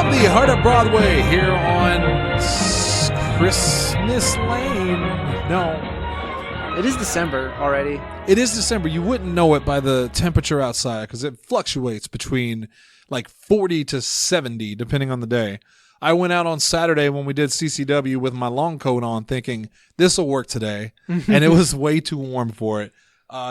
from the heart of Broadway here on Christmas Lane. No. It is December already. It is December. You wouldn't know it by the temperature outside because it fluctuates between like 40 to 70 depending on the day. I went out on Saturday when we did CCW with my long coat on thinking this will work today, and it was way too warm for it.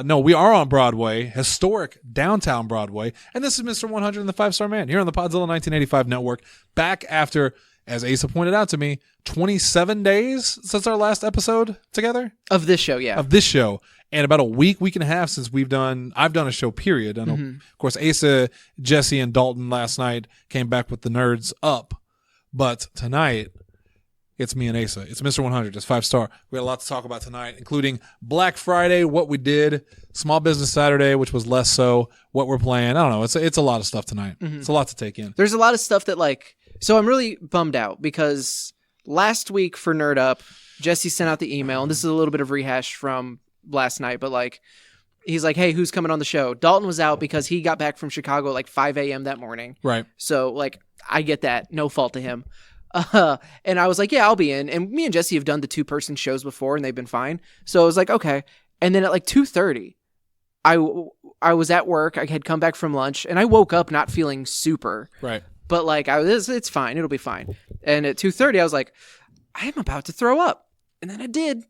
No, we are on Broadway, historic downtown Broadway, and this is Mr. 100 and the 5-Star Man here on the Podzilla 1985 Network, back after, as Asa pointed out to me, 27 days since our last episode together? Of this show, yeah. Of this show. And about a week and a half since I've done a show, period. I know, Of course, Asa, Jesse, and Dalton last night came back with the Nerds Up. But tonight, it's me and Asa. It's Mr. 100. It's 5-Star. We had a lot to talk about tonight, including Black Friday, what we did, Small Business Saturday, which was less so, what we're playing. I don't know. It's a lot of stuff tonight. It's a lot to take in. There's a lot of stuff that so I'm really bummed out because last week for Nerd Up, Jesse sent out the email, and this is a little bit of rehash from last night, but he's like, hey, who's coming on the show? Dalton was out because he got back from Chicago at 5 a.m. that morning. Right. So I get that. No fault to him. And I was like, yeah, I'll be in. And me and Jesse have done the 2-person shows before and they've been fine. So I was like, okay. And then at 2:30, I was at work. I had come back from lunch and I woke up not feeling super. Right. But it's fine. It'll be fine. And at 2:30, I was like, I am about to throw up. And then I did.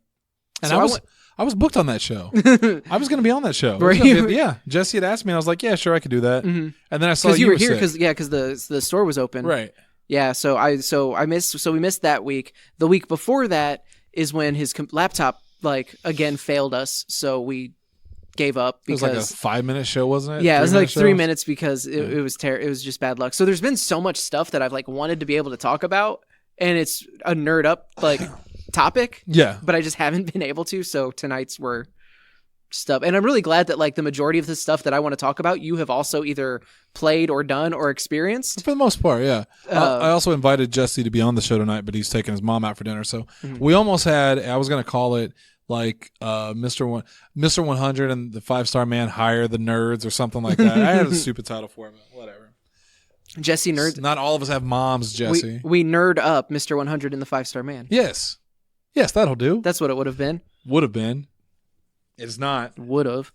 And so I was booked on that show. I was going to be on that show. Yeah. Jesse had asked me, and I was like, yeah, sure, I could do that. And then I saw you were here because the store was open. Right. Yeah. So we missed that week. The week before that is when his laptop again failed us. So we gave up because it was a 5-minute show, wasn't it? Yeah, it was 3 minutes because it was it was just bad luck. So there's been so much stuff that I've wanted to be able to talk about, and it's a Nerd Up topic. Yeah. But I just haven't been able to. So tonight's were stuff. And I'm really glad that the majority of the stuff that I want to talk about, you have also either played or done or experienced. For the most part, yeah. I also invited Jesse to be on the show tonight, but he's taking his mom out for dinner. So we almost had, I was going to call it Mr. 100 and the 5-Star Man hire the nerds or something like that. I had a stupid title for him. Whatever. Jesse Nerd. Not all of us have moms, Jesse. We nerd up Mr. 100 and the 5-Star Man. Yes. Yes, that'll do. That's what it would have been. Would have been. It's not. Would have.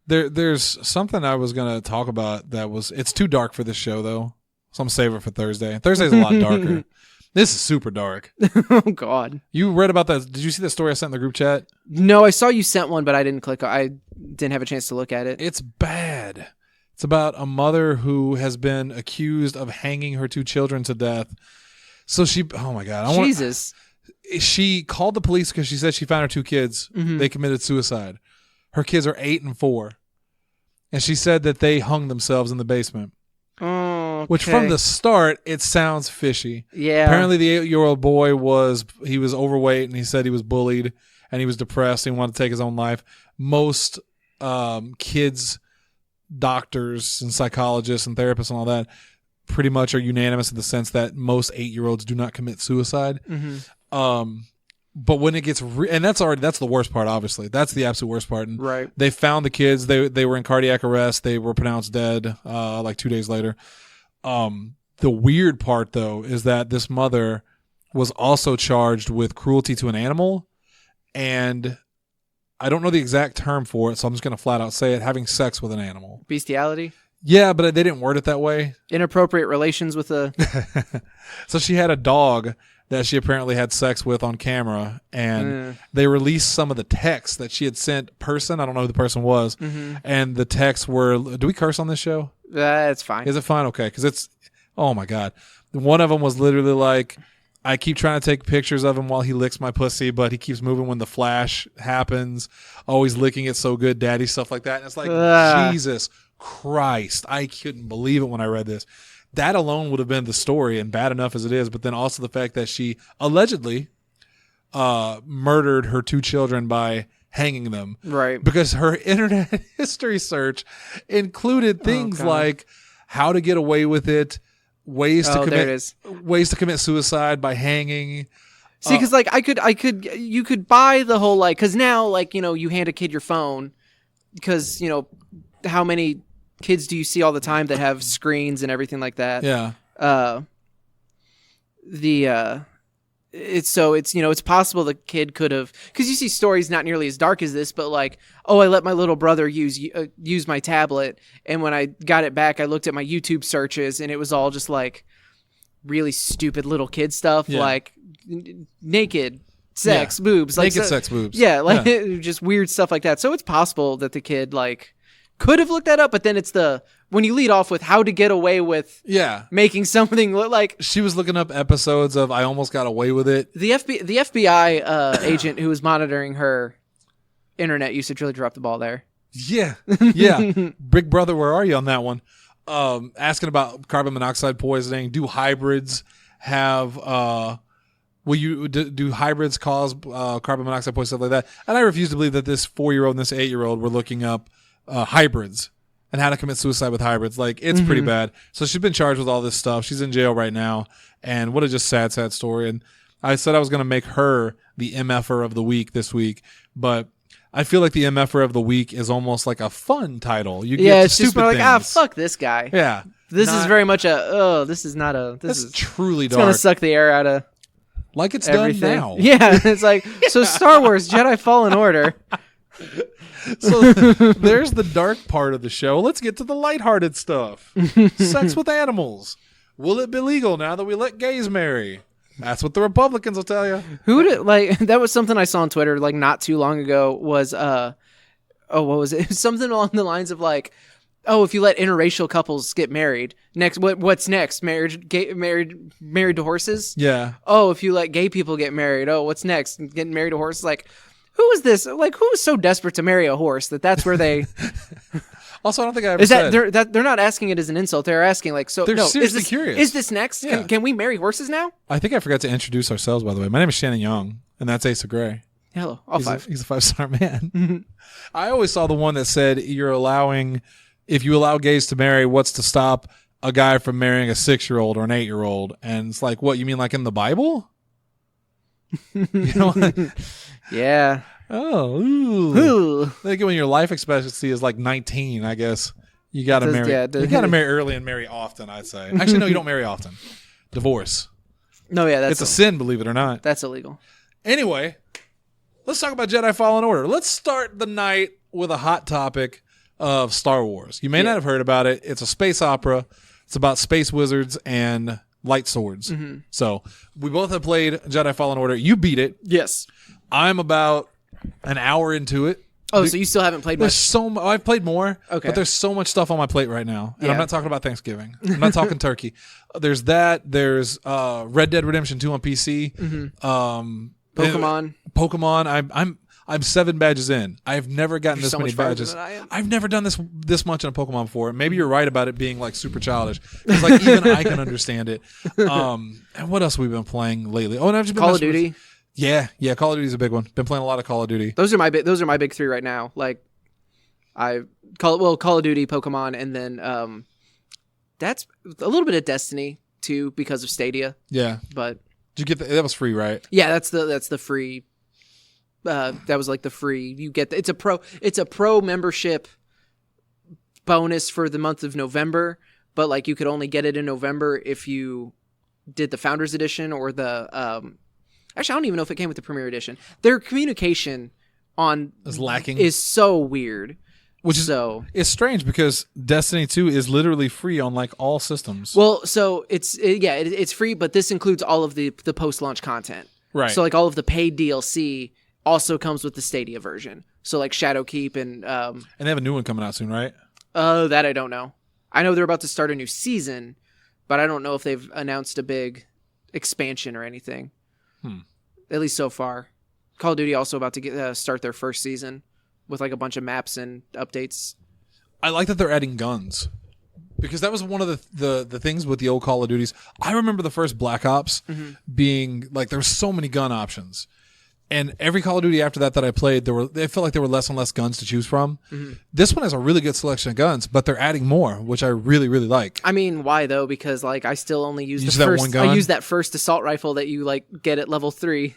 There's something I was going to talk about it's too dark for this show, though. So I'm saving it for Thursday. Thursday's a lot darker. This is super dark. Oh, God. You read about that? Did you see the story I sent in the group chat? No, I saw you sent one, but I didn't click. I didn't have a chance to look at it. It's bad. It's about a mother who has been accused of hanging her 2 children to death. So oh my God. Jesus. She called the police because she said she found her 2 kids. They committed suicide. Her kids are 8 and 4. And she said that they hung themselves in the basement. Oh, okay. Which from the start, it sounds fishy. Yeah. Apparently the 8-year-old boy was overweight and he said he was bullied and he was depressed and he wanted to take his own life. Most kids, doctors and psychologists and therapists and all that pretty much are unanimous in the sense that most 8-year-olds do not commit suicide. But when it gets and that's the worst part, obviously. That's the absolute worst part. And right. They found the kids. They were in cardiac arrest. They were pronounced dead 2 days later. The weird part, though, is that this mother was also charged with cruelty to an animal, and I don't know the exact term for it, so I'm just going to flat out say it, having sex with an animal. Bestiality? Yeah, but they didn't word it that way. Inappropriate relations with a... So she had a dog that she apparently had sex with on camera, and they released some of the texts that she had sent I don't know who the person was, and the texts were... Do we curse on this show? It's fine. Is it fine? Okay, because it's... Oh, my God. One of them was literally like... I keep trying to take pictures of him while he licks my pussy, but he keeps moving when the flash happens. Always licking it so good, daddy, stuff like that. And it's like, Jesus Christ. I couldn't believe it when I read this. That alone would have been the story, and bad enough as it is, but then also the fact that she allegedly murdered her 2 children by hanging them. Right. Because her internet history search included things like how to get away with it, ways to commit suicide by hanging. See, because you could buy the whole because now you hand a kid your phone because how many kids do you see all the time that have screens and everything like that? Yeah. It's possible the kid could have, because you see stories not nearly as dark as this, but like, oh, I let my little brother use my tablet, and when I got it back, I looked at my YouTube searches, and it was all just like really stupid little kid stuff, like naked sex, boobs, like naked sex, boobs, just weird stuff like that. So it's possible that the kid like could have looked that up, but then it's when you lead off with how to get away with making something look like, she was looking up episodes of I Almost Got Away with It. The FBI agent who was monitoring her internet usage really dropped the ball there. Yeah. Big brother, where are you on that one? Asking about carbon monoxide poisoning. Do hybrids have do hybrids cause carbon monoxide poisoning, stuff like that? And I refuse to believe that this 4-year-old and this 8-year-old were looking up hybrids and how to commit suicide with hybrids. Like, it's pretty bad. So she's been charged with all this stuff. She's in jail right now. And what a just sad story. And I said I was going to make her the MFer of the week this week, but I feel like the MFer of the week is almost like a fun title. You get it's just more like, fuck this guy. Yeah. This is very much this is truly dark. It's going to suck the air out of like it's everything. Done now. Yeah. It's like, so Star Wars, Jedi Fallen Order. So there's the dark part of the show. Let's get to the lighthearted stuff. Sex with animals. Will it be legal now that we let gays marry? That's what the Republicans will tell you. That was something I saw on Twitter like not too long ago was what was it? It was something along the lines of like, oh, if you let interracial couples get married, next what's next? Married to horses? Yeah. Oh, if you let gay people get married, oh, what's next? Getting married to horses? Like, who is this? Like, who is so desperate to marry a horse that's where they? Also, I don't think I ever said they're not asking it as an insult. They're asking like, so they're no, seriously curious. Is this next? Yeah. Can we marry horses now? I think I forgot to introduce ourselves, by the way. My name is Shannon Young, and that's Asa Gray. Hello, He's a 5-star man. I always saw the one that said if you allow gays to marry, what's to stop a guy from marrying a 6-year-old or an 8-year-old? And it's like, what, you mean like in the Bible? You know? Yeah. Oh, ooh. Like when your life expectancy is like 19, I guess you got to marry. You got to marry early and marry often, I'd say. Actually, no, you don't marry often. Divorce. No, yeah, it's a sin, believe it or not. That's illegal. Anyway, let's talk about Jedi Fallen Order. Let's start the night with a hot topic of Star Wars. You may not have heard about it. It's a space opera. It's about space wizards and light swords. Mm-hmm. So we both have played Jedi Fallen Order. You beat it. Yes. I'm about an hour into it. Oh, so you still haven't played much? I've played more, okay, but there's so much stuff on my plate right now. And I'm not talking about Thanksgiving. I'm not talking turkey. There's that. There's Red Dead Redemption 2 on PC. Mm-hmm. Pokemon. I'm 7 badges in. I've never gotten this many badges. I've never done this much in a Pokemon before. Maybe you're right about it being like super childish. Because like even I can understand it. And what else have we been playing lately? Oh, and I've just been Call of Duty. Yeah, Call of Duty's a big one. Been playing a lot of Call of Duty. Those are my big 3 right now. Like Call of Duty, Pokemon, and then that's a little bit of Destiny too because of Stadia. Yeah, but did you get that was free, right? Yeah, that's the free. That was like the free. You get it's a pro membership bonus for the month of November, but like you could only get it in November if you did the Founders Edition or the. Actually, I don't even know if it came with the Premier Edition. Their communication is lacking. Is so weird. It's strange because Destiny 2 is literally free on like all systems. Well, so it's free, but this includes all of the post-launch content. Right. So like all of the paid DLC also comes with the Stadia version. So like Shadowkeep and they have a new one coming out soon, right? That I don't know. I know they're about to start a new season, but I don't know if they've announced a big expansion or anything. At least so far. Call of Duty also about to start their first season with like a bunch of maps and updates. I like that they're adding guns because that was one of the things with the old Call of Duties. I remember the first Black Ops being like there were so many gun options, and every Call of Duty after that I played, it felt like there were less and less guns to choose from. This one has a really good selection of guns, but they're adding more, which I really, really like. I mean, why though? Because like I still only use the first. One gun? I use that first assault rifle that you like get at level 3.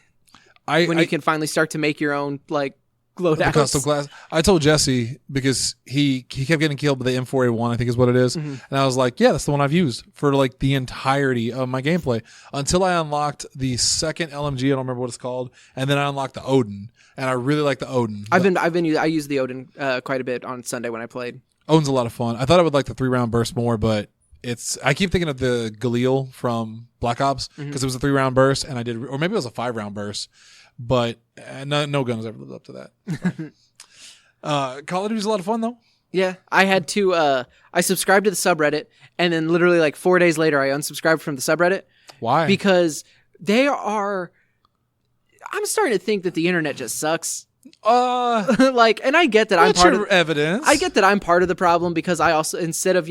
When you can finally start to make your own like loadouts. Custom class. I told Jesse because he kept getting killed by the M4A1, I think is what it is. And I was like, yeah, that's the one I've used for like the entirety of my gameplay until I unlocked the second LMG. I don't remember what it's called. And then I unlocked the Odin, and I really like the Odin. I used the Odin quite a bit on Sunday when I played. Odin's a lot of fun. I thought I would like the 3-round burst more, but I keep thinking of the Galil from Black Ops because it was a 3-round burst, and or maybe it was a 5-round burst. But no gun has ever lived up to that. Call of Duty's a lot of fun, though. Yeah, I had to. I subscribed to the subreddit, and then literally like 4 days later, I unsubscribed from the subreddit. Why? Because they are. I'm starting to think that the internet just sucks. Like, and I get that I'm part of evidence. I get that I'm part of the problem because I also, instead of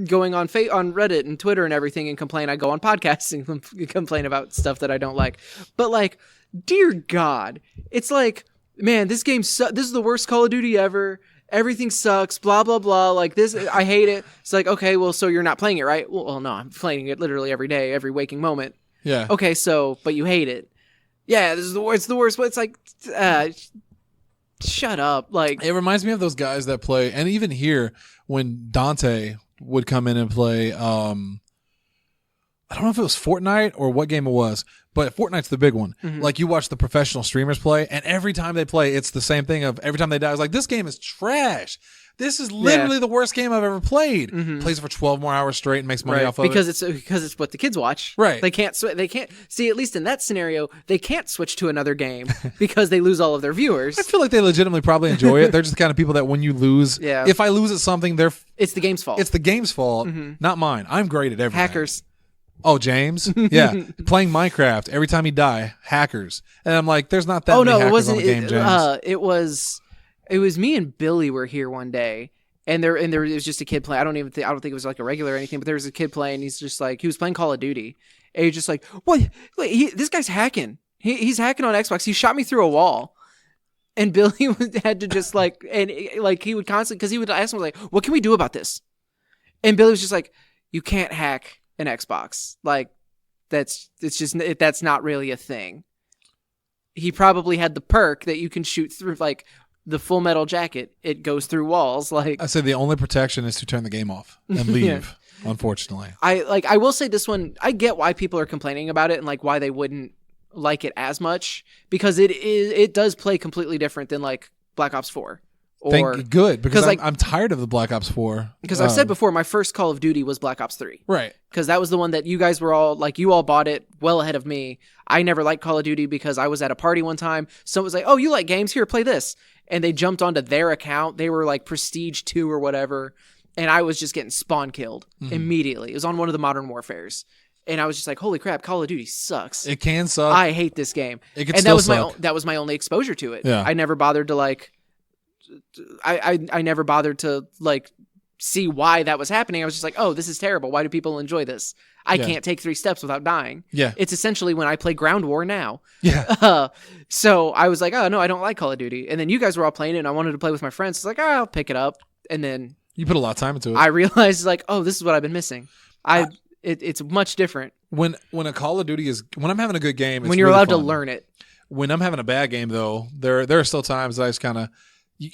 going on Reddit and Twitter and everything and complain, I go on podcasts and complain about stuff that I don't like. But like, dear God, it's like, man, this game this is the worst Call of Duty ever. Everything sucks, blah, blah, blah. Like this, I hate it. It's like, okay, well, so you're not playing it, right? Well, no, I'm playing it literally every day, every waking moment. Yeah. Okay, but you hate it. Yeah, this is the worst. It's the worst. But it's like, shut up. Like, it reminds me of those guys that play, and even here when Dante would come in and play. I don't know if it was Fortnite or what game it was, but Fortnite's the big one. Like, you watch the professional streamers play, and every time they play, it's the same thing of every time they die, it's like, this game is trash. This is literally the worst game I've ever played. Plays it for 12 more hours straight and makes money off of it. Because it's what the kids watch. Right. They can't see, at least in that scenario, they can't switch to another game because they lose all of their viewers. I feel like they legitimately probably enjoy it. They're just the kind of people that when you lose, Yeah. if I lose at something, it's the game's fault. it's the game's fault, not mine. I'm great at everything. Hackers. Oh, James? Yeah. Playing Minecraft, every time you die, hackers. And I'm like, there's not that many hackers it wasn't on the game, James. It was me and Billy were here one day, and there was just a kid playing. I don't think it was like a regular or anything, but there was a kid playing. He's just like, he was playing Call of Duty, and he's just like, what? Wait, this guy's hacking. He's hacking on Xbox. He shot me through a wall. And Billy had to just like, and like he would constantly, because he would ask him like, what can we do about this? And Billy was just like, you can't hack an Xbox. Like, that's not really a thing. He probably had the perk that you can shoot through, like the Full Metal Jacket. It goes through walls. Like, I said, the only protection is to turn the game off and leave. Unfortunately, I will say this one, I get why people are complaining about it and like why they wouldn't like it as much, because it does play completely different than like Black Ops 4. Good, because I'm tired of the Black Ops 4. Because I've said before, my first Call of Duty was Black Ops 3. Right. Because that was the one that you guys were all, like, you all bought it well ahead of me. I never liked Call of Duty because I was at a party one time. Someone was like, oh, you like games? Here, play this. And they jumped onto their account. They were like Prestige 2 or whatever. And I was just getting spawn killed immediately. It was on one of the Modern Warfares. And I was just like, holy crap, Call of Duty sucks. It can suck. I hate this game. It can and still suck. that was my only exposure to it. Yeah. I never bothered to like... I never bothered to like see why that was happening. I was just like, oh, this is terrible. Why do people enjoy this? I can't take 3 steps without dying. Yeah. It's essentially when I play Ground War now. Yeah. So I was like, oh, no, I don't like Call of Duty. And then you guys were all playing it and I wanted to play with my friends. It's like, oh, I'll pick it up. And then you put a lot of time into it. I realized like, oh, this is what I've been missing. It's much different. When a Call of Duty when I'm having a good game, it's when you're really allowed fun. to learn it. When I'm having a bad game though, there are still times that I just kind of,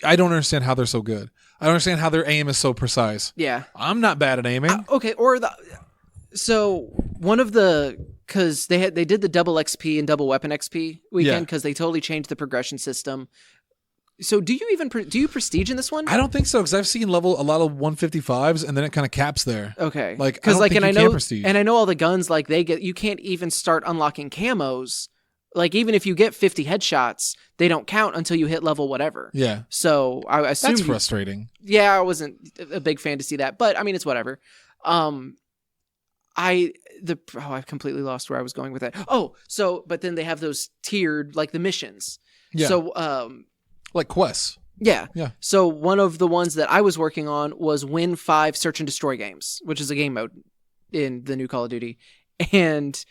I don't understand how they're so good. I don't understand how their aim is so precise. Yeah. I'm not bad at aiming. Okay. So one of because they did the double XP and double weapon XP weekend because they totally changed the progression system. So do you prestige in this one? I don't think so, because I've seen a lot of 155s and then it kind of caps there. Okay. Like, because like, and I know all the guns, like you can't even start unlocking camos. Like, even if you get 50 headshots, they don't count until you hit level whatever. Yeah. So I assume that's frustrating. Yeah, I wasn't a big fan to see that, but I mean, it's whatever. I completely lost where I was going with that. Oh, so but then they have those tiered, like the missions. Yeah. So like quests. Yeah. Yeah. So one of the ones that I was working on was Win 5 Search and Destroy games, which is a game mode in the new Call of Duty, and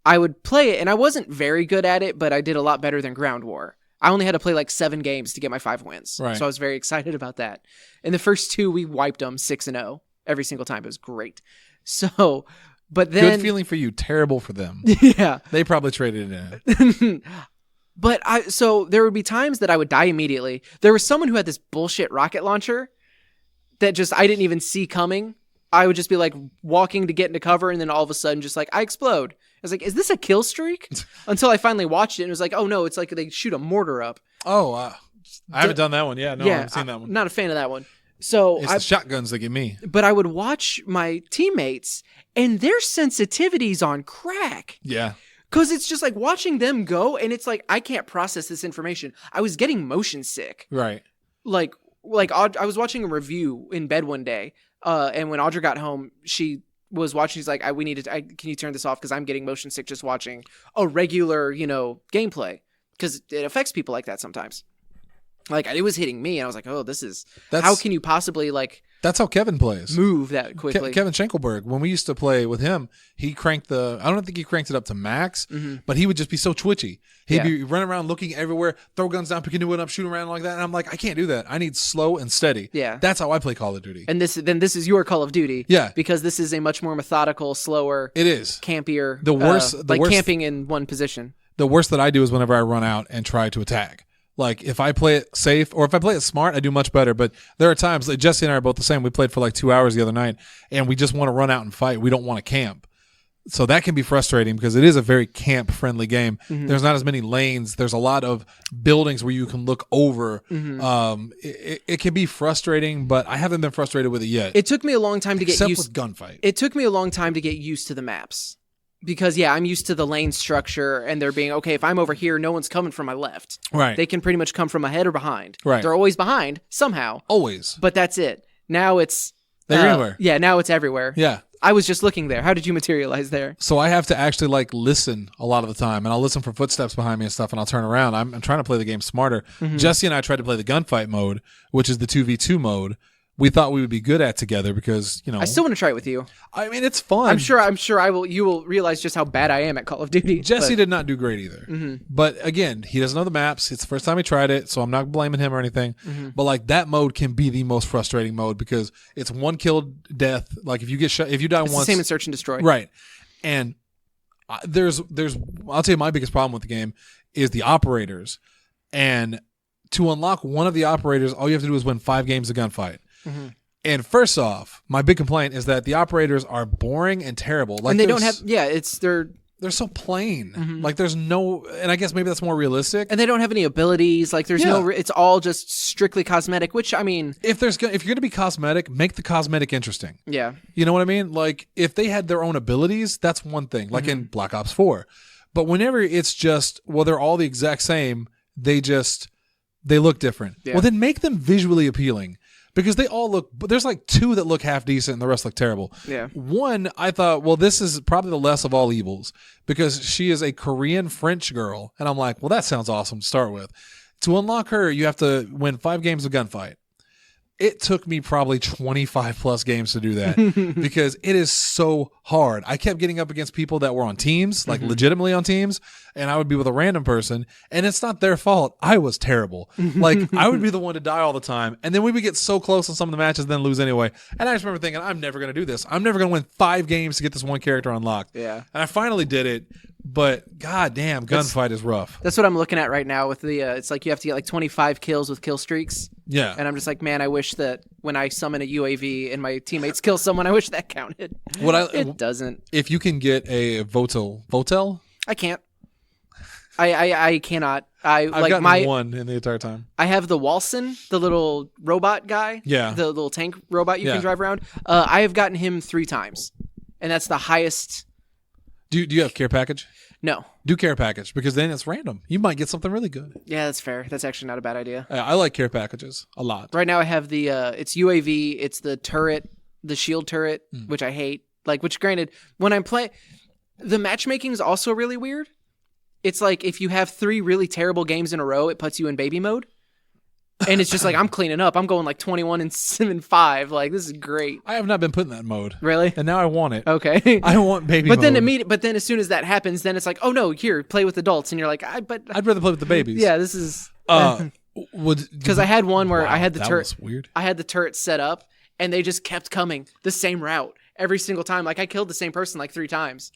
I would play it, and I wasn't very good at it, but I did a lot better than Ground War. I only had to play like 7 games to get my 5 wins. Right. So I was very excited about that. In the first 2, we wiped them 6-0 every single time. It was great. So, but then... Good feeling for you. Terrible for them. Yeah. They probably traded it in. But so there would be times that I would die immediately. There was someone who had this bullshit rocket launcher that just I didn't even see coming. I would just be like walking to get into cover, and then all of a sudden just like I explode. I was like, is this a kill streak? Until I finally watched it and it was like, oh no, it's like they shoot a mortar up. Oh, I haven't done that one. Yeah, no, I haven't seen that one. Not a fan of that one. So it's the shotguns that get me. But I would watch my teammates and their sensitivities on crack. Yeah. Because it's just like watching them go, and it's like, I can't process this information. I was getting motion sick. Right. Like I was watching a review in bed one day, and when Audra got home, she was watching. She's like, can you turn this off? Because I'm getting motion sick just watching a regular, gameplay. Because it affects people like that sometimes. Like, it was hitting me, and I was like, oh, how can you possibly, like... That's how Kevin plays. Move that quickly. Kevin Schenkelberg, when we used to play with him, I don't think he cranked it up to max, but he would just be so twitchy. He'd be running around looking everywhere, throw guns down, picking it up, shooting around like that, and I'm like, I can't do that. I need slow and steady. Yeah. That's how I play Call of Duty. And this is your Call of Duty. Yeah. Because this is a much more methodical, slower... It is. Campier. The worst... camping in one position. The worst that I do is whenever I run out and try to attack. Like, if I play it safe or if I play it smart, I do much better. But there are times, like Jesse and I are both the same. We played for like 2 hours the other night, and we just want to run out and fight. We don't want to camp. So that can be frustrating because it is a very camp-friendly game. Mm-hmm. There's not as many lanes. There's a lot of buildings where you can look over. Mm-hmm. It can be frustrating, but I haven't been frustrated with it yet. It took me a long time to get used... Except with gunfight. It took me a long time to get used to the maps. Because, I'm used to the lane structure, and they're being, okay, if I'm over here, no one's coming from my left. Right. They can pretty much come from ahead or behind. Right. They're always behind, somehow. Always. But that's it. Now it's... They're everywhere. Yeah, now it's everywhere. Yeah. I was just looking there. How did you materialize there? So I have to actually, listen a lot of the time, and I'll listen for footsteps behind me and stuff, and I'll turn around. I'm trying to play the game smarter. Mm-hmm. Jesse and I tried to play the gunfight mode, which is the 2v2 mode. We thought we would be good at together because, I still want to try it with you. I mean, it's fun. I'm sure you will realize just how bad I am at Call of Duty. Jesse did not do great either. Mm-hmm. But again, he doesn't know the maps. It's the first time he tried it, so I'm not blaming him or anything. Mm-hmm. But that mode can be the most frustrating mode because it's one kill death. Like if you get shot, if you die once, the same in Search and Destroy. Right. And there's I'll tell you my biggest problem with the game is the operators. And to unlock one of the operators, all you have to do is win 5 games of gunfight. Mm-hmm. And first off, my big complaint is that the operators are boring and terrible. And they don't have, they're so plain. Mm-hmm. Like there's no, and I guess maybe that's more realistic. And they don't have any abilities. Like there's it's all just strictly cosmetic. Which I mean, if you're gonna be cosmetic, make the cosmetic interesting. Yeah, you know what I mean. Like if they had their own abilities, that's one thing. Like in Black Ops 4, but whenever it's just they're all the exact same. They look different. Yeah. Well, then make them visually appealing. Because they all look, but there's 2 that look half decent and the rest look terrible. Yeah. One, I thought, well, this is probably the less of all evils because she is a Korean French girl. And I'm like, well, that sounds awesome to start with. To unlock her, you have to win 5 games of gunfight. It took me probably 25 plus games to do that because it is so hard. I kept getting up against people that were on teams, legitimately on teams, and I would be with a random person, and it's not their fault. I was terrible. I would be the one to die all the time, and then we would get so close in some of the matches, then lose anyway. And I just remember thinking, I'm never going to do this. I'm never going to win 5 games to get this one character unlocked. Yeah. And I finally did it, but goddamn, gunfight is rough. That's what I'm looking at right now with the, it's like you have to get 25 kills with kill streaks. Yeah. And I'm just like, man, I wish that when I summon a UAV and my teammates kill someone, I wish that counted. It doesn't. If you can get a Votel? I can't. I cannot. I've gotten one in the entire time. I have the Walson, the little robot guy. Yeah. The little tank robot you can drive around. I have gotten him 3 times. And that's the highest. Do you have care package? No. Do care package because then it's random. You might get something really good. Yeah, that's fair. That's actually not a bad idea. I like care packages a lot. Right now I have the it's UAV, it's the turret, the shield turret, which I hate. Which granted, when I'm playing, the matchmaking is also really weird. It's like if you have 3 really terrible games in a row, it puts you in baby mode. And it's just I'm cleaning up. I'm going 21-5. This is great. I have not been put in that mode. Really? And now I want it. Okay. I want baby mode. But then as soon as that happens, then it's like, oh no, here, play with adults. And you're like, I'd rather play with the babies. Yeah, this is. Because I had one where I had the turret. Was weird. I had the turret set up, and they just kept coming the same route. every single time. Like I killed the same person like 3 times.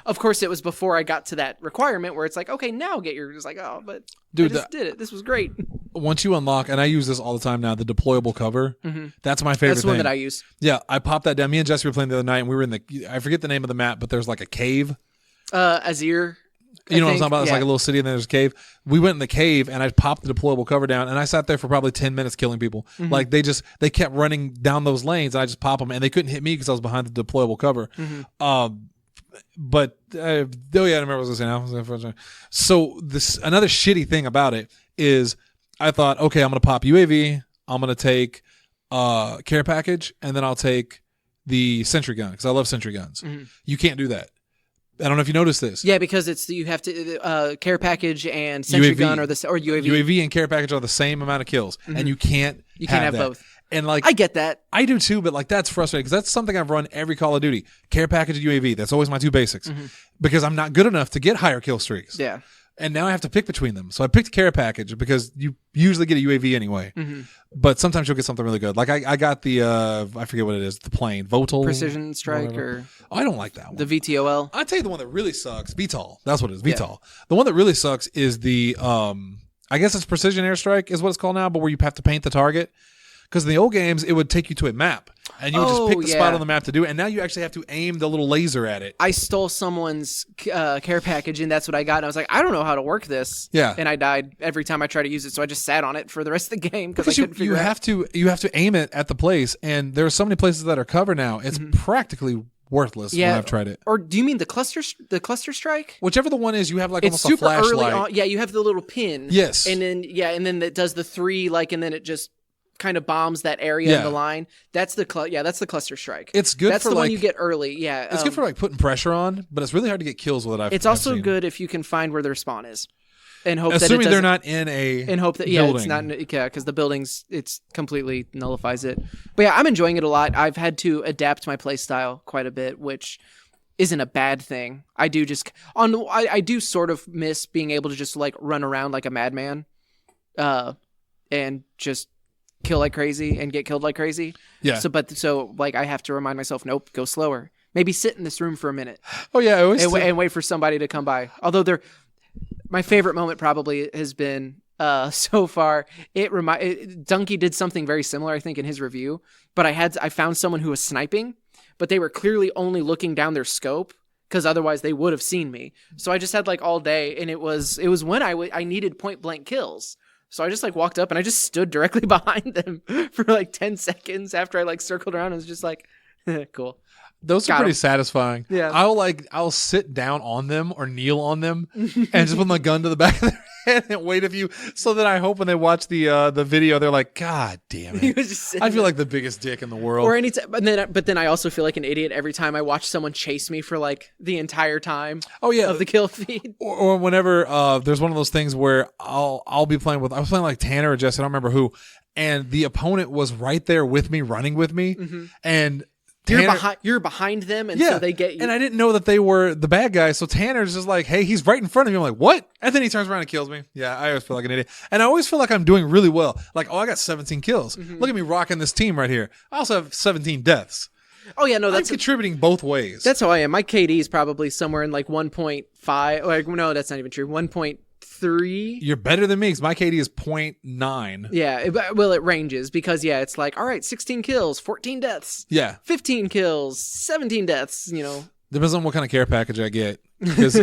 Of course, it was before I got to that requirement where it's like, okay, now get your. It's like, oh, but dude, I just did it. This was great. Once you unlock, and I use this all the time now, the deployable cover. Mm-hmm. That's my favorite. That's one that I use. Yeah, I popped that down. Me and Jesse were playing the other night, and we were in I forget the name of the map, but there's like a cave. Azir. You know what I'm talking about? It's like a little city, and then there's a cave. We went in the cave, and I popped the deployable cover down, and I sat there for probably 10 minutes killing people. Mm-hmm. Like they kept running down those lanes, and I just pop them, and they couldn't hit me because I was behind the deployable cover. Mm-hmm. But I remember what I was going to say now. So another shitty thing about it is I thought, okay, I'm going to pop UAV, I'm going to take care package, and then I'll take the sentry gun because I love sentry guns. Mm-hmm. You can't do that. I don't know if you noticed this. Yeah, because you have to care package and sentry gun or UAV. UAV and care package are the same amount of kills, and you can't have both. And like I get that. I do too, but like that's frustrating because that's something I've run every Call of Duty. Care package and UAV. That's always my 2 basics because I'm not good enough to get higher kill streaks. Yeah. And now I have to pick between them. So I picked care package because you usually get a UAV anyway. Mm-hmm. But sometimes you'll get something really good. Like I got the I forget what it is, the plane. VTOL. Precision strike or I don't like that one. The VTOL. I'll tell you the one that really sucks. VTOL. That's what it is. VTOL. Yeah. The one that really sucks is the I guess it's precision airstrike is what it's called now, but where you have to paint the target. Because in the old games, it would take you to a map, and you would just pick the spot on the map to do it, and now you actually have to aim the little laser at it. I stole someone's care package, and that's what I got, and I was like, I don't know how to work this. Yeah. And I died every time I tried to use it, so I just sat on it for the rest of the game because I couldn't figure it out. You have to aim it at the place, and there are so many places that are covered now, it's practically worthless when I've tried it. Or do you mean the cluster strike? Whichever the one is, you have like it's almost a flashlight. Early on. Yeah, you have the little pin. Yes. And then it does the 3, and then it just kind of bombs that area in the line. That's the cluster strike. It's good. That's for the one you get early. Yeah, it's good for like putting pressure on, but it's really hard to get kills with it. It's also good if you can find where their spawn is, and hope assuming that they're not in a and hope that building. It's not because the buildings it's completely nullifies it. But yeah, I'm enjoying it a lot. I've had to adapt my play style quite a bit, which isn't a bad thing. I do sort of miss being able to just like run around like a madman, and just kill like crazy and get killed like crazy. Yeah. So I have to remind myself, nope, go slower. Maybe sit in this room for a minute. Oh yeah, and wait for somebody to come by. Although my favorite moment probably has been so far. Donkey did something very similar, I think, in his review. But I found someone who was sniping, but they were clearly only looking down their scope because otherwise they would have seen me. So I just had like all day, and it was when I needed point blank kills. So I just like walked up and I just stood directly behind them for like 10 seconds after I like circled around and was just like, cool. Those are pretty satisfying. Yeah. I'll sit down on them or kneel on them and just put my gun to the back of their head and wait a few so that I hope when they watch the video they're like, God damn it. I feel like the biggest dick in the world. Or anytime, but then I also feel like an idiot every time I watch someone chase me for like the entire time. Oh yeah, of the kill feed. Or whenever there's one of those things where I'll be playing I was playing like Tanner or Jess, I don't remember who, and the opponent was right there with me, running with me, and you're behind them, and so they get you. And I didn't know that they were the bad guys, so Tanner's just like, hey, he's right in front of me. I'm like, what? And then he turns around and kills me. Yeah, I always feel like an idiot. And I always feel like I'm doing really well. Like, I got 17 kills. Mm-hmm. Look at me rocking this team right here. I also have 17 deaths. Oh, yeah, no, that's I'm contributing both ways. That's how I am. My KD is probably somewhere in like 1.5. Like, no, that's not even true. 1.3. You're better than me because my KD is 0.9. Yeah, it ranges because it's like, all right, 16 kills, 14 deaths. Yeah. 15 kills, 17 deaths, Depends on what kind of care package I get. Because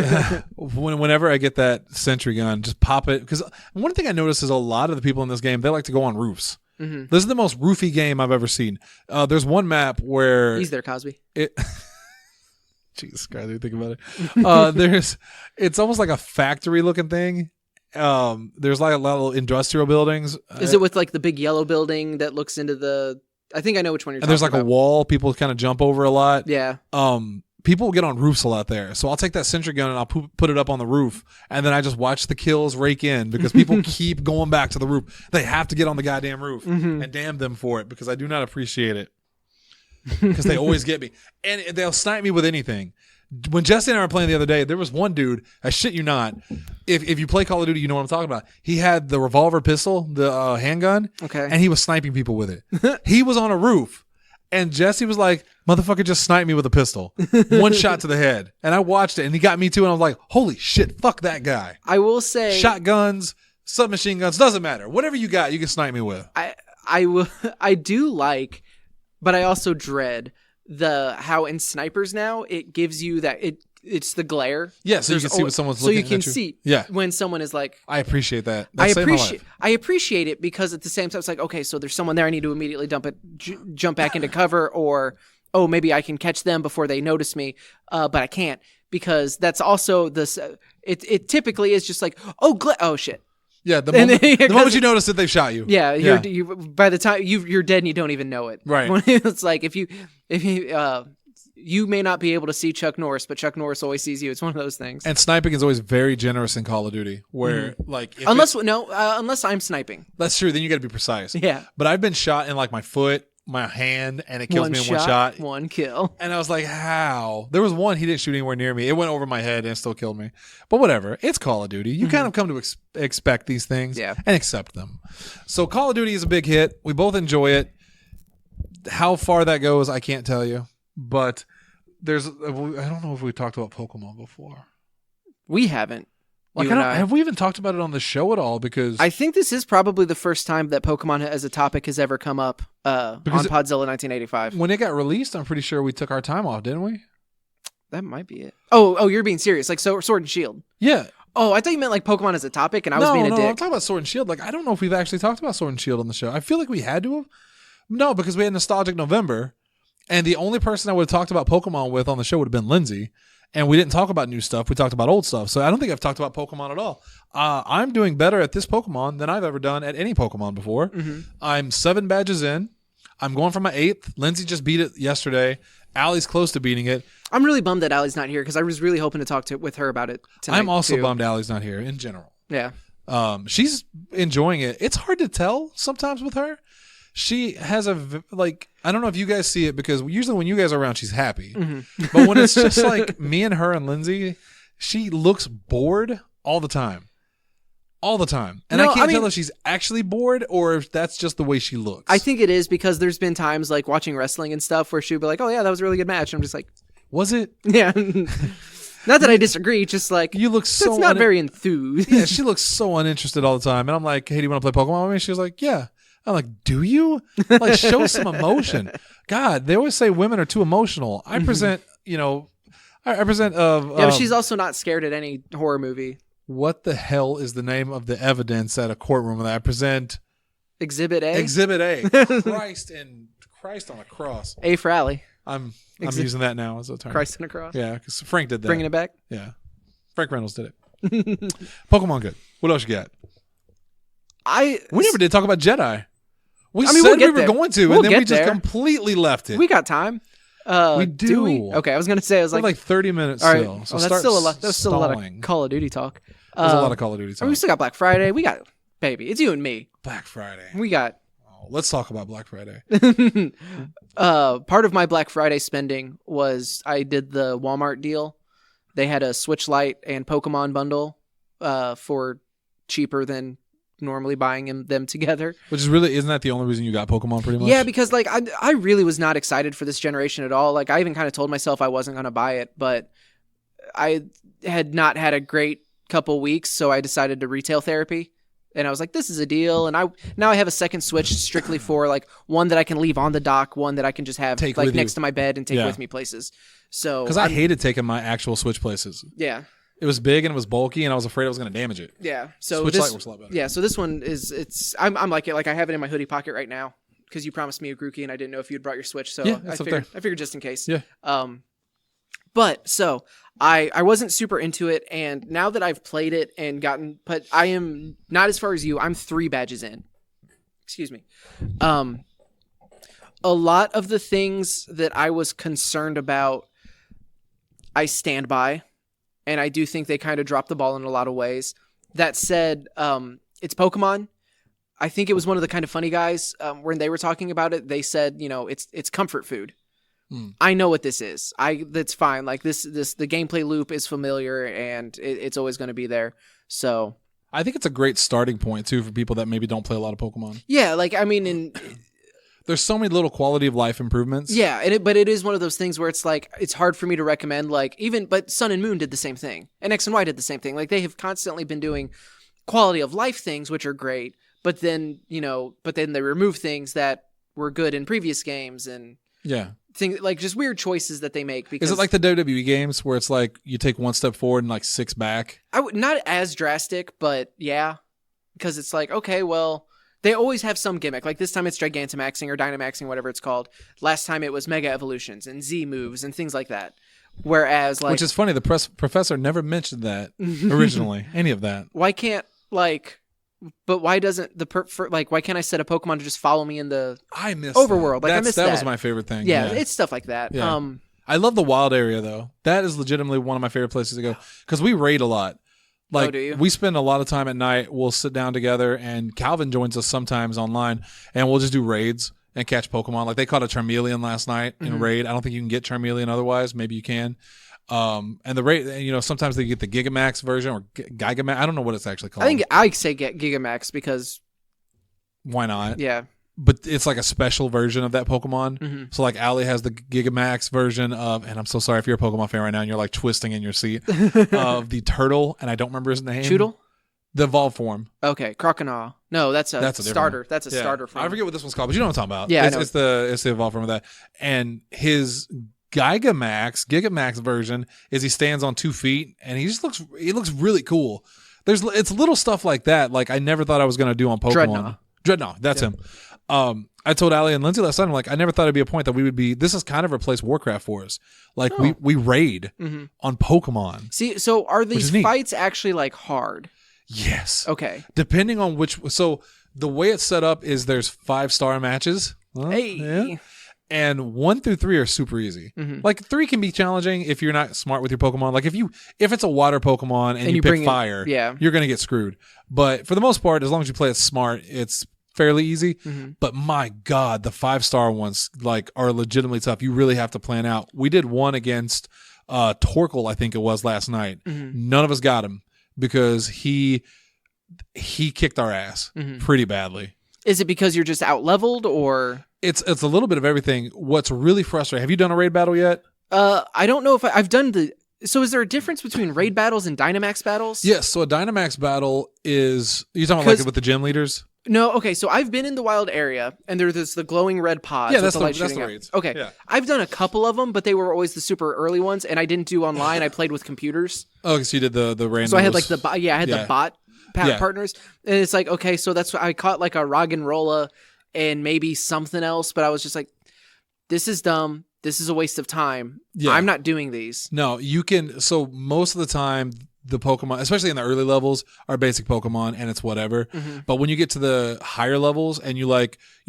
whenever I get that sentry gun, just pop it. Because one thing I noticed is a lot of the people in this game, they like to go on roofs. Mm-hmm. This is the most roofy game I've ever seen. There's one map where... He's there, Cosby. Jesus Christ, I think about it. It's almost like a factory looking thing. There's like a lot of industrial buildings. Is it with like the big yellow building that looks into the? I think I know which one you're talking about. And there's like a wall people kind of jump over a lot. Yeah. People get on roofs a lot there. So I'll take that sentry gun and I'll put it up on the roof, and then I just watch the kills rake in because people keep going back to the roof. They have to get on the goddamn roof, and damn them for it because I do not appreciate it. Because they always get me, and they'll snipe me with anything. When Jesse and I were playing the other day, there was one dude, I shit you not, if you play Call of Duty, you know what I'm talking about. He had the revolver pistol, the handgun, okay, and he was sniping people with it. He was on a roof, And Jesse was like, motherfucker just sniped me with a pistol. One shot to the head. And I watched it and he got me too. And I was like, holy shit, fuck that guy. I will say shotguns, submachine guns, doesn't matter. Whatever you got, you can snipe me with. I do like, but I also dread how in snipers now it gives you that it's the glare. Yeah, so you can see when someone's looking at you. So you can see when someone is like... I appreciate that. I appreciate it because at the same time, it's like, okay, so there's someone there. I need to immediately jump back into cover, or, oh, maybe I can catch them before they notice me, but I can't because that's also this... It typically is just like, oh, shit. Yeah, the moment you notice that they've shot you. Yeah, you by the time you're dead and you don't even know it. Right. It's like if you you may not be able to see Chuck Norris, but Chuck Norris always sees you. It's one of those things. And sniping is always very generous in Call of Duty, where like unless I'm sniping. That's true. Then you got to be precise. Yeah. But I've been shot in like my foot, my hand, and it kills me in one shot. One kill. And I was like, how? There was one, he didn't shoot anywhere near me. It went over my head and it still killed me. But whatever. It's Call of Duty. You kind of come to expect these things and accept them. So Call of Duty is a big hit. We both enjoy it. How far that goes, I can't tell you. But I don't know if we talked about Pokemon before. We haven't. Like, have we even talked about it on the show at all? Because I think this is probably the first time that Pokemon as a topic has ever come up on Podzilla 1985. When it got released, I'm pretty sure we took our time off, didn't we? That might be it. Oh, you're being serious. Like Sword and Shield. Yeah. Oh, I thought you meant like Pokemon as a topic, and I was being a dick. No, I'm talking about Sword and Shield. Like, I don't know if we've actually talked about Sword and Shield on the show. I feel like we had to have. No, because we had Nostalgic November, and the only person I would have talked about Pokemon with on the show would have been Lindsay. And we didn't talk about new stuff. We talked about old stuff. So I don't think I've talked about Pokemon at all. I'm doing better at this Pokemon than I've ever done at any Pokemon before. Mm-hmm. I'm 7 badges in. I'm going for my 8th. Lindsay just beat it yesterday. Allie's close to beating it. I'm really bummed that Allie's not here because I was really hoping to talk with her about it tonight. I'm also bummed Allie's not here in general. Yeah. She's enjoying it. It's hard to tell sometimes with her. She has I don't know if you guys see it because usually when you guys are around, she's happy. Mm-hmm. But when it's just like me and her and Lindsay, she looks bored all the time. All the time. And I can't tell if she's actually bored or if that's just the way she looks. I think it is because there's been times like watching wrestling and stuff where she'll be like, oh yeah, that was a really good match. And I'm just like, was it? Yeah. Not that I disagree, just like you look so it's not very enthused. Yeah, she looks so uninterested all the time. And I'm like, hey, do you want to play Pokemon with me? She was like, yeah. I'm like, do you? Like, show some emotion. God, they always say women are too emotional. I present, I present but she's also not scared at any horror movie. What the hell is the name of the evidence at a courtroom that I present? Exhibit A? Exhibit A. Christ on a cross. A for Allie. I'm using that now as a term. Christ on a cross? Yeah, because Frank did that. Bringing it back? Yeah. Frank Reynolds did it. Pokemon good. What else you got? We never did talk about Jedi. We said we were going to, and then we just completely left it. We got time. We do. We? Okay, I was going to say, I was like 30 minutes all right. still. So that's still a lot of Call of Duty talk. There's a lot of Call of Duty talk. We still got Black Friday. We got, baby, it's you and me. Black Friday. We got. Let's talk about Black Friday. Part of my Black Friday spending was I did the Walmart deal. They had a Switch Lite and Pokemon bundle for cheaper than normally buying them together. Which is really, isn't that the only reason you got Pokemon pretty much? Yeah, because like I really was not excited for this generation at all. Like I even kind of told myself I wasn't going to buy it, but I had not had a great couple weeks, so I decided to retail therapy. And I was like, this is a deal. And now I have a second Switch strictly for like one that I can leave on the dock, one that I can just have like next to my bed and take with me places. So because I hated taking my actual Switch places. Yeah. It was big and it was bulky, and I was afraid I was going to damage it. Yeah, so Switch Lite works a lot better. Yeah, so this one is I'm like it. Like I have it in my hoodie pocket right now because you promised me a Grookey, and I didn't know if you'd brought your Switch, so I figured just in case. Yeah. But so I wasn't super into it, and now that I've played it and but I am not as far as you. I'm 3 badges in. Excuse me. A lot of the things that I was concerned about, I stand by. And I do think they kind of dropped the ball in a lot of ways. That said, it's Pokemon. I think it was one of the kind of funny guys when they were talking about it. They said, it's comfort food. I know what this is. That's fine. Like this the gameplay loop is familiar and it's always going to be there. So I think it's a great starting point too for people that maybe don't play a lot of Pokemon. Yeah, like I mean, there's so many little quality of life improvements. Yeah, but it is one of those things where it's like it's hard for me to recommend. Like but Sun and Moon did the same thing, and X and Y did the same thing. Like they have constantly been doing quality of life things, which are great. But then they remove things that were good in previous games and things like just weird choices that they make. Because is it like the WWE games where it's like you take one step forward and like 6 back? Not as drastic, but yeah, because it's like okay, well. They always have some gimmick. Like this time it's Gigantamaxing or Dynamaxing, whatever it's called. Last time it was Mega Evolutions and Z moves and things like that. Whereas, like, which is funny, the professor never mentioned that originally. Any of that? Why can't But why doesn't why can't I set a Pokemon to just follow me in the overworld? Like I missed that. That was my favorite thing. Yeah, it's stuff like that. Yeah. I love the wild area though. That is legitimately one of my favorite places to go because we raid a lot. Like, do you? We spend a lot of time at night. We'll sit down together, and Calvin joins us sometimes online, and we'll just do raids and catch Pokemon. Like, they caught a Charmeleon last night in raid. I don't think you can get Charmeleon otherwise. Maybe you can. And the raid, sometimes they get the Gigamax version or Gigamax. I don't know what it's actually called. I think I say get Gigamax because... Why not? Yeah. But it's like a special version of that Pokemon. Mm-hmm. So like Allie has the Gigamax version of, and I'm so sorry if you're a Pokemon fan right now and you're like twisting in your seat, of the turtle, and I don't remember his name. Choodle? The evolved form. Okay, Croconaw. No, that's a starter. That's a starter form. I forget what this one's called, but you know what I'm talking about. Yeah, it's the evolved form of that. And his Gigamax version is he stands on 2 feet and he looks really cool. It's little stuff like that. Like I never thought I was gonna do on Pokemon. Dreadnought, that's him. I told Allie and Lindsay last night, I'm like, I never thought it'd be a point that we would be. This has kind of replaced Warcraft for us. Like we raid on Pokemon. See, so are these fights actually like hard? Yes. Okay. Depending on which. So the way it's set up is there's 5-star matches. Hey. Yeah. And 1 through 3 are super easy. Mm-hmm. Like 3 can be challenging if you're not smart with your Pokemon. Like if it's a water Pokemon and you pick fire, you're gonna get screwed. But for the most part, as long as you play it smart, it's fairly easy. Mm-hmm. But my God, the 5-star ones like are legitimately tough. You really have to plan out. We did one against Torkoal, I think it was last night. Mm-hmm. None of us got him because he kicked our ass pretty badly. Is it because you're just out leveled or? It's a little bit of everything. What's really frustrating? Have you done a raid battle yet? I don't know if I've done the. So is there a difference between raid battles and Dynamax battles? Yes. So a Dynamax battle is you talking about like with the gym leaders? No. Okay. So I've been in the wild area, and there's the glowing red pods. Yeah, that's the raids. Okay. Yeah. I've done a couple of them, but they were always the super early ones, and I didn't do online. I played with computers. Oh, so you did the random. So I had like the bot partners, and it's like okay, so that's what I caught like a Roggenrola and maybe something else, but I was just like, this is dumb. This is a waste of time. Yeah. I'm not doing these. No, you can. So most of the time, the Pokemon, especially in the early levels, are basic Pokemon and it's whatever. Mm-hmm. But when you get to the higher levels and you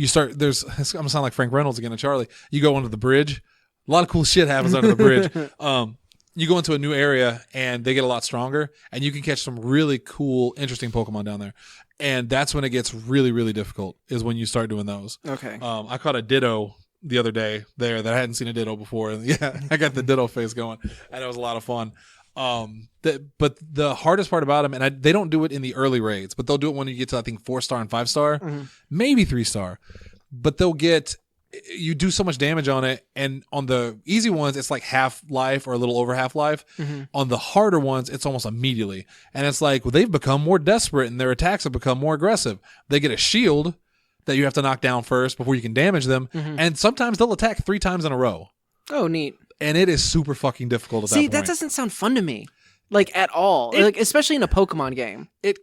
start, I'm going to sound like Frank Reynolds again to Charlie. You go under the bridge. A lot of cool shit happens under the bridge. You go into a new area and they get a lot stronger and you can catch some really cool, interesting Pokemon down there. And that's when it gets really, really difficult is when you start doing those. Okay. I caught a Ditto the other day there that I hadn't seen a Ditto before. And yeah, I got the Ditto face going and it was a lot of fun. But the hardest part about them, and they don't do it in the early raids, but they'll do it when you get to, I think, 4-star and 5-star, maybe 3-star. But you do so much damage on it, and on the easy ones, it's like half life or a little over half life. Mm-hmm. On the harder ones, it's almost immediately. And it's like, well, they've become more desperate, and their attacks have become more aggressive. They get a shield that you have to knock down first before you can damage them, and sometimes they'll attack 3 times in a row. Oh, neat. And it is super fucking difficult at that point. See, that doesn't sound fun to me. Like, at all. Like, especially in a Pokemon game. It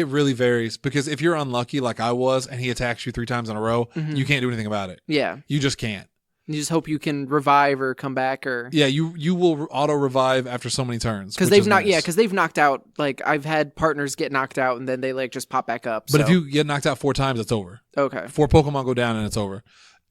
really varies because if you're unlucky like I was and he attacks you 3 times in a row, you can't do anything about it. Yeah. You just can't. You just hope you can revive or come back or... Yeah, you will auto revive after so many turns. Because they've knocked out, like I've had partners get knocked out and then they like just pop back up. But if you get knocked out 4 times, it's over. Okay. 4 Pokemon go down and it's over.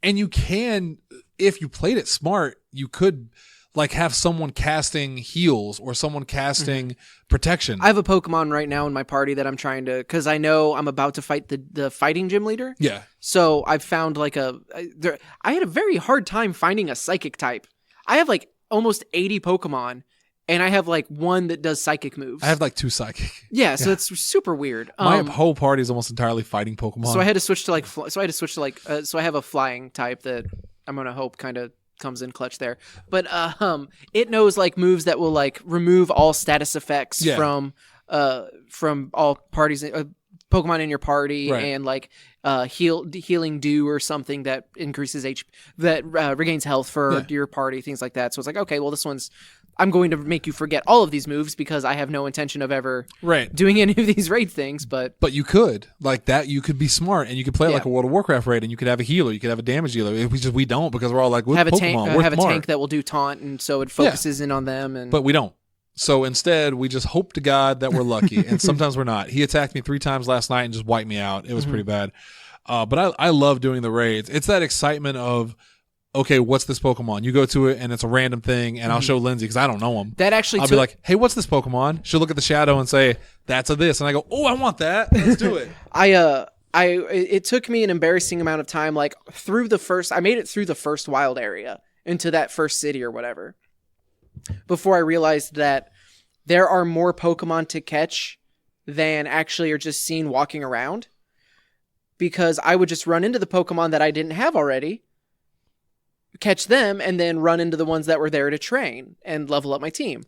And you can, if you played it smart, you could... like have someone casting heals or someone casting protection. I have a Pokemon right now in my party that I'm trying to, because I know I'm about to fight the fighting gym leader. Yeah. So I've found like I had a very hard time finding a psychic type. I have like almost 80 Pokemon and I have like one that does psychic moves. I have like 2 psychic. Yeah, so it's super weird. My whole party is almost entirely fighting Pokemon. So I had to switch to like. So I have a flying type that I'm gonna hope kind of comes in clutch there. But it knows like moves that will like remove all status effects from all parties. Pokemon in your party and like healing dew or something that increases HP that regains health for your party, things like that. So it's like, okay, well, I'm going to make you forget all of these moves because I have no intention of ever doing any of these raid things. But you could like that. You could be smart and you could play like a World of Warcraft raid, and you could have a healer. You could have a damage dealer. We don't because we're all like, have a Pokemon. tank that will do taunt, and so it focuses in on them. But we don't. So instead, we just hope to God that we're lucky, and sometimes we're not. He attacked me 3 times last night and just wiped me out. It was pretty bad. But I love doing the raids. It's that excitement of, okay, what's this Pokemon? You go to it, and it's a random thing, and I'll show Lindsay because I don't know him. I'll be like, hey, what's this Pokemon? She'll look at the shadow and say, that's a this. And I go, oh, I want that. Let's do it. It took me an embarrassing amount of time, like I made it through the first wild area into that first city or whatever, before I realized that there are more Pokemon to catch than actually are just seen walking around, because I would just run into the Pokemon that I didn't have already, catch them, and then run into the ones that were there to train and level up my team.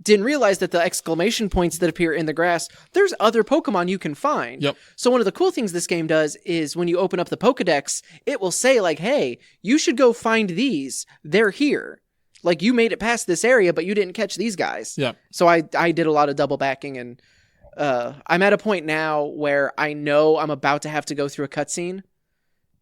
Didn't realize that the exclamation points that appear in the grass, there's other Pokemon you can find. Yep. So one of the cool things this game does is when you open up the Pokedex, it will say like, hey, you should go find these. They're here. Like, you made it past this area, but you didn't catch these guys. Yeah. So I did a lot of double backing, and I'm at a point now where I know I'm about to have to go through a cutscene,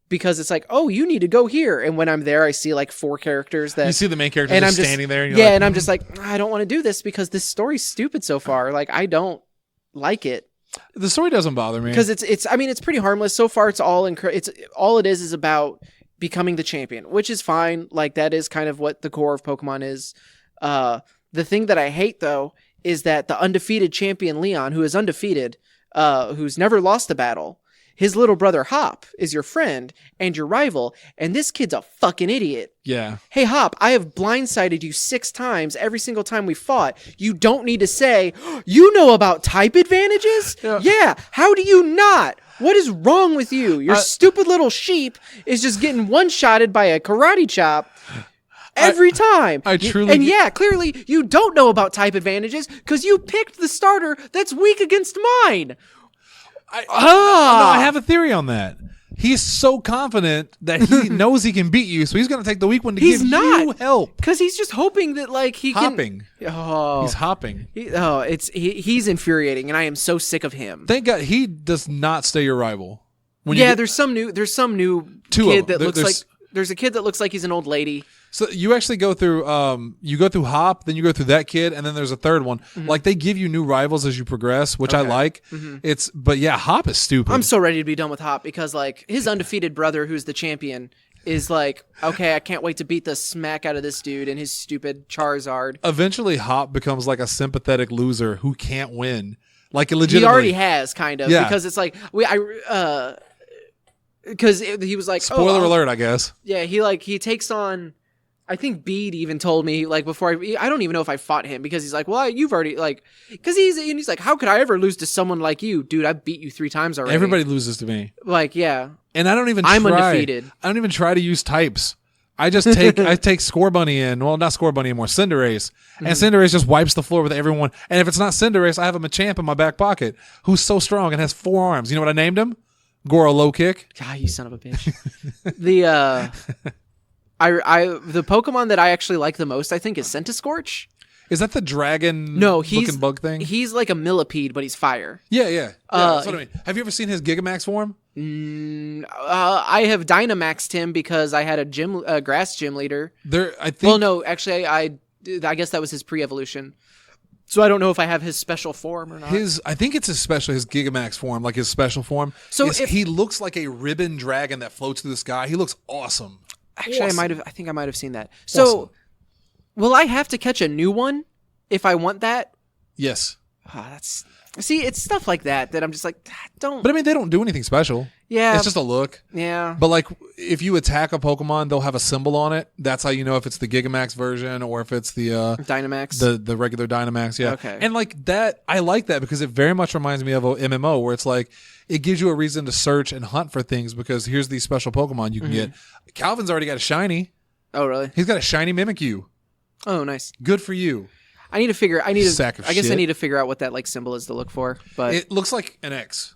because it's like, oh, you need to go here. And when I'm there, I see like 4 characters that... You see the main character just standing there. And and I'm just like, I don't want to do this because this story's stupid so far. Like, I don't like it. The story doesn't bother me. Because it's pretty harmless. So far, all it is about becoming the champion, which is fine. Like, that is kind of what the core of Pokemon is. The thing that I hate, though, is that the undefeated champion Leon, who is undefeated, who's never lost a battle, his little brother Hop is your friend and your rival, and this kid's a fucking idiot. Yeah. Hey, Hop, I have blindsided you 6 times every single time we fought. You don't need to say, you know about type advantages? Yeah. How do you not? What is wrong with you? Your stupid little sheep is just getting one-shotted by a karate chop every time. Clearly you don't know about type advantages because you picked the starter that's weak against mine. No, I have a theory on that. He's so confident that he knows he can beat you, so he's going to take the weak one to give you help. Because he's just hoping that like he hopping. Oh, he's hopping. He's infuriating, and I am so sick of him. Thank God he does not stay your rival. There's some new kid that looks like. There's a kid that looks like he's an old lady. So you actually go through Hop, then you go through that kid, and then there's a third one. Mm-hmm. Like, they give you new rivals as you progress, which I like. Mm-hmm. But Hop is stupid. I'm so ready to be done with Hop because like his undefeated brother, who's the champion, is like, okay, I can't wait to beat the smack out of this dude and his stupid Charizard. Eventually, Hop becomes like a sympathetic loser who can't win. Like, legitimately. He already has, kind of, because it's like because he was like, spoiler alert, I guess. Yeah, he takes on. I think Bede even told me like before. I don't even know if I fought him because he's like, well, you've already like, because he's like, how could I ever lose to someone like you, dude? I beat you 3 times already. Everybody loses to me. Like, yeah, and I'm undefeated. I don't even try to use types. I just take I take Scorbunny in. Well, not Scorbunny anymore. Cinderace, and Cinderace just wipes the floor with everyone. And if it's not Cinderace, I have a Machamp in my back pocket who's so strong and has 4 arms. You know what I named him? Goro Low Kick. God, you son of a bitch. The Pokemon that I actually like the most, I think, is Centiskorch. Is that the dragon looking bug thing? He's like a millipede, but he's fire. Yeah. That's what I mean. Have you ever seen his Gigamax form? I have Dynamaxed him because I had a grass gym leader. Well, no, actually, I guess that was his pre-evolution. So I don't know if I have his special form or not. I think it's his Gigamax form, like his special form. So he looks like a ribbon dragon that floats through the sky. He looks awesome. Actually, I think I might have seen that. So, will I have to catch a new one if I want that? Yes. It's stuff like that I'm just like, don't. But I mean, they don't do anything special. Yeah. It's just a look. Yeah. But like if you attack a Pokemon, they'll have a symbol on it. That's how you know if it's the Gigamax version or if it's the Dynamax. the regular Dynamax. Yeah. Okay. And like that, I like that because it very much reminds me of a MMO where it's like it gives you a reason to search and hunt for things because here's these special Pokemon you can get. Calvin's already got a shiny. Oh, really? He's got a shiny Mimikyu. Oh, nice. Good for you. I need to figure. I guess shit. I need to figure out what that like symbol is to look for. But It looks like an X.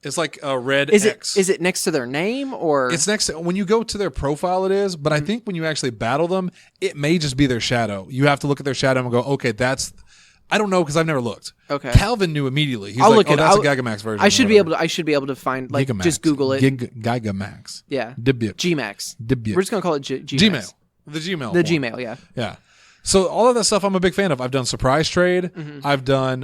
It's like a red is X. it next to their name or? It's next to, when you go to their profile it is, but I think when you actually battle them, it may just be their shadow. You have to look at their shadow and go, okay, that's I don't know because I've never looked. Okay. Calvin knew immediately. He's I'll like, look oh, it. that's a Gigamax version. I should be able to find like Gigamax. just Google it. Gigamax. Yeah. Dibut. Gmax. Dibut. We're just gonna call it Gmax. Gmail. The Gmail. The one. Gmail. Yeah. Yeah. So all of that stuff I'm a big fan of. I've done surprise trade. I've done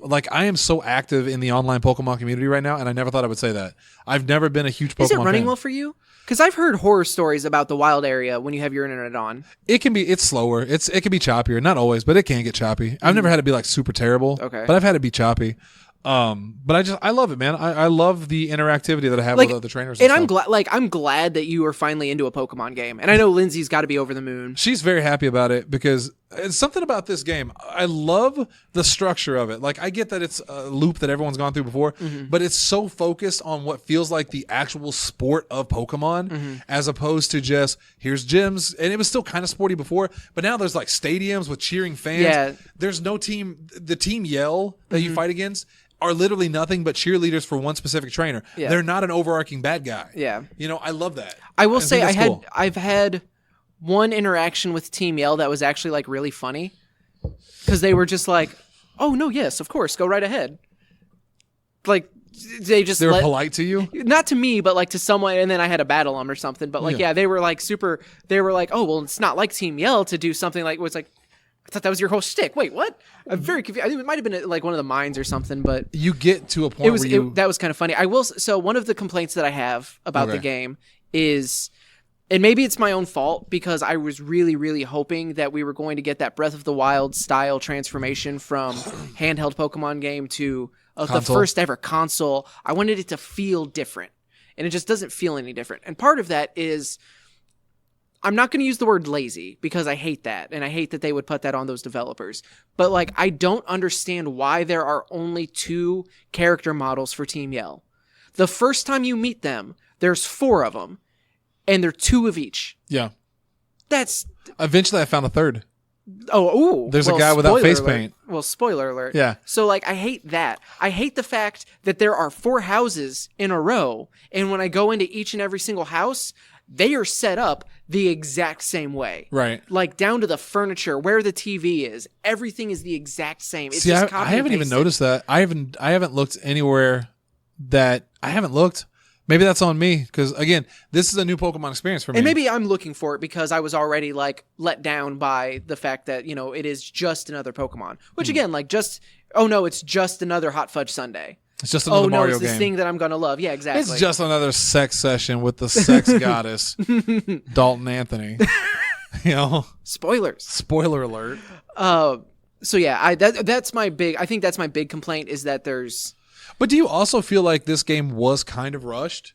like I am so active in the online Pokemon community right now, and I never thought I would say that. I've never been a huge Pokemon Is it running fan. well for you? Because I've heard horror stories about the wild area when you have your internet on. It's slower. It can be choppier. Not always, but it can get choppy. I've never had it be like super terrible. Okay. But I've had it be choppy. But I love it, man. I love the interactivity that I have Like, with other trainers. And stuff. I'm glad that you are finally into a Pokemon game. And I know Lindsay's got to be over the moon. She's very happy about it because it's something about this game. I love the structure of it. Like I get that it's a loop that everyone's gone through before, but it's so focused on what feels like the actual sport of Pokemon as opposed to just here's gyms. And it was still kind of sporty before, but now there's like stadiums with cheering fans. Yeah. There's no team. The team yell that you fight against are literally nothing but cheerleaders for one specific trainer. Yeah. They're not an overarching bad guy. Yeah. You know, I love that. I will I say think that's cool. I've had one interaction with Team Yell that was actually like really funny because they were just like, "Oh no, yes, of course, go right ahead." Like they were polite to you. not to me, but like to someone, and then I had to battle them or something. But like, yeah, they were like super. They were like, "Oh well, it's not like Team Yell to do something like what's like." I thought that was your whole shtick. Wait, what? I'm very confused. I think it might have been like one of the mines or something, but You get to a point where you that was kind of funny. So one of the complaints that I have about the Okay. game is, and maybe it's my own fault because I was really, really hoping that we were going to get that Breath of the Wild style transformation from handheld Pokemon game to the Console. first ever console. I wanted it to feel different, and it just doesn't feel any different. And part of that is, I'm not going to use the word lazy because I hate that, and I hate that they would put that on those developers. But like, I don't understand why there are only 2 character models for Team Yell. The first time you meet them, there's 4 of them, and they're 2 of each. Yeah. That's Eventually, I found a third. There's a guy without face paint. Well, spoiler alert. Yeah. So like, I hate that. I hate the fact that there are 4 houses in a row, and when I go into each and every single house, they are set up the exact same way. Right. Like down to the furniture, where the TV is, everything is the exact same. It's See, just I copy haven't and even pasted. noticed that. I haven't looked anywhere that I haven't looked. Maybe that's on me because again, this is a new Pokemon experience for me. And maybe I'm looking for it because I was already like let down by the fact that, you know, it is just another Pokemon. Which again, like it's just another Hot Fudge Sundae. It's just another no, Mario it's this game. thing that I'm gonna love. Yeah, exactly. It's just another sex session with the sex goddess, Dalton Anthony. You know, spoilers. Spoiler alert. So yeah, I think that's my big complaint is that there's. But do you also feel like this game was kind of rushed?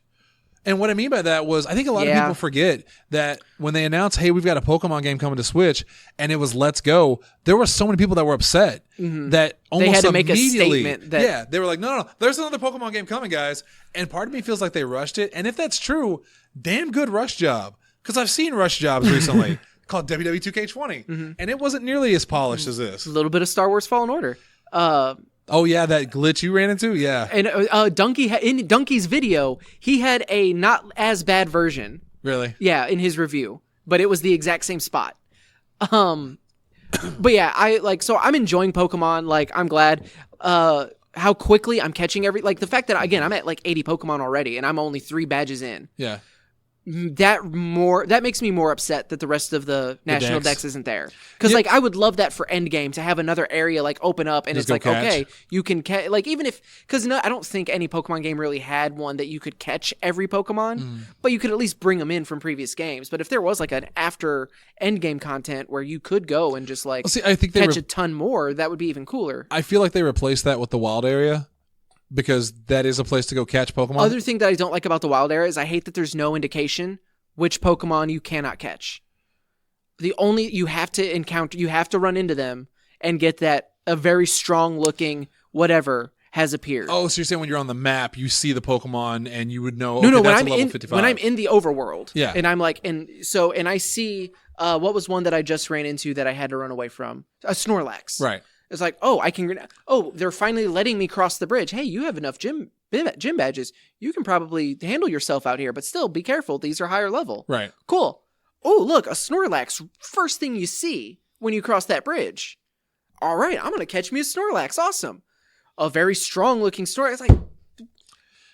And what I mean by that was, I think a lot of people forget that when they announced, hey, we've got a Pokemon game coming to Switch, and it was Let's Go, there were so many people that were upset that almost they had to make a immediately, statement that. yeah, they were like, no, there's another Pokemon game coming, guys. And part of me feels like they rushed it. And if that's true, damn good rush job. Because I've seen rush jobs recently called WWE 2K20, and it wasn't nearly as polished as this. A little bit of Star Wars Fallen Order. Oh, yeah, that glitch you ran into? Yeah. And Donkey in Donkey's video, he had a not as bad version. Really? Yeah, in his review, but it was the exact same spot. But yeah, I'm enjoying Pokemon. Like, I'm glad how quickly I'm catching the fact that again I'm at like 80 Pokemon already, and I'm only 3 badges in. Yeah. That makes me more upset that the rest of the national dex isn't there, because like I would love that for endgame to have another area like open up and Just it's like go catch. okay, you can catch, like, even if, because no, I don't think any Pokemon game really had one that you could catch every Pokemon, but you could at least bring them in from previous games. But if there was like an after endgame content where you could go and just like See, I think they catch a ton more, that would be even cooler. I feel like they replaced that with the wild area. because that is a place to go catch Pokemon. Other thing that I don't like about the wild area is I hate that there's no indication which Pokemon you cannot catch. You have to run into them and get that a very strong looking whatever has appeared. Oh, so you're saying when you're on the map, you see the Pokemon and you would know. No, that's when I'm in the overworld, yeah, and I'm like, and I see what was one that I just ran into that I had to run away from, a Snorlax. Right. It's like, they're finally letting me cross the bridge. Hey, you have enough gym badges. You can probably handle yourself out here, but still be careful. These are higher level. Right. Cool. Oh, look, a Snorlax. First thing you see when you cross that bridge. All right, I'm going to catch me a Snorlax. Awesome. A very strong looking Snorlax. It's like,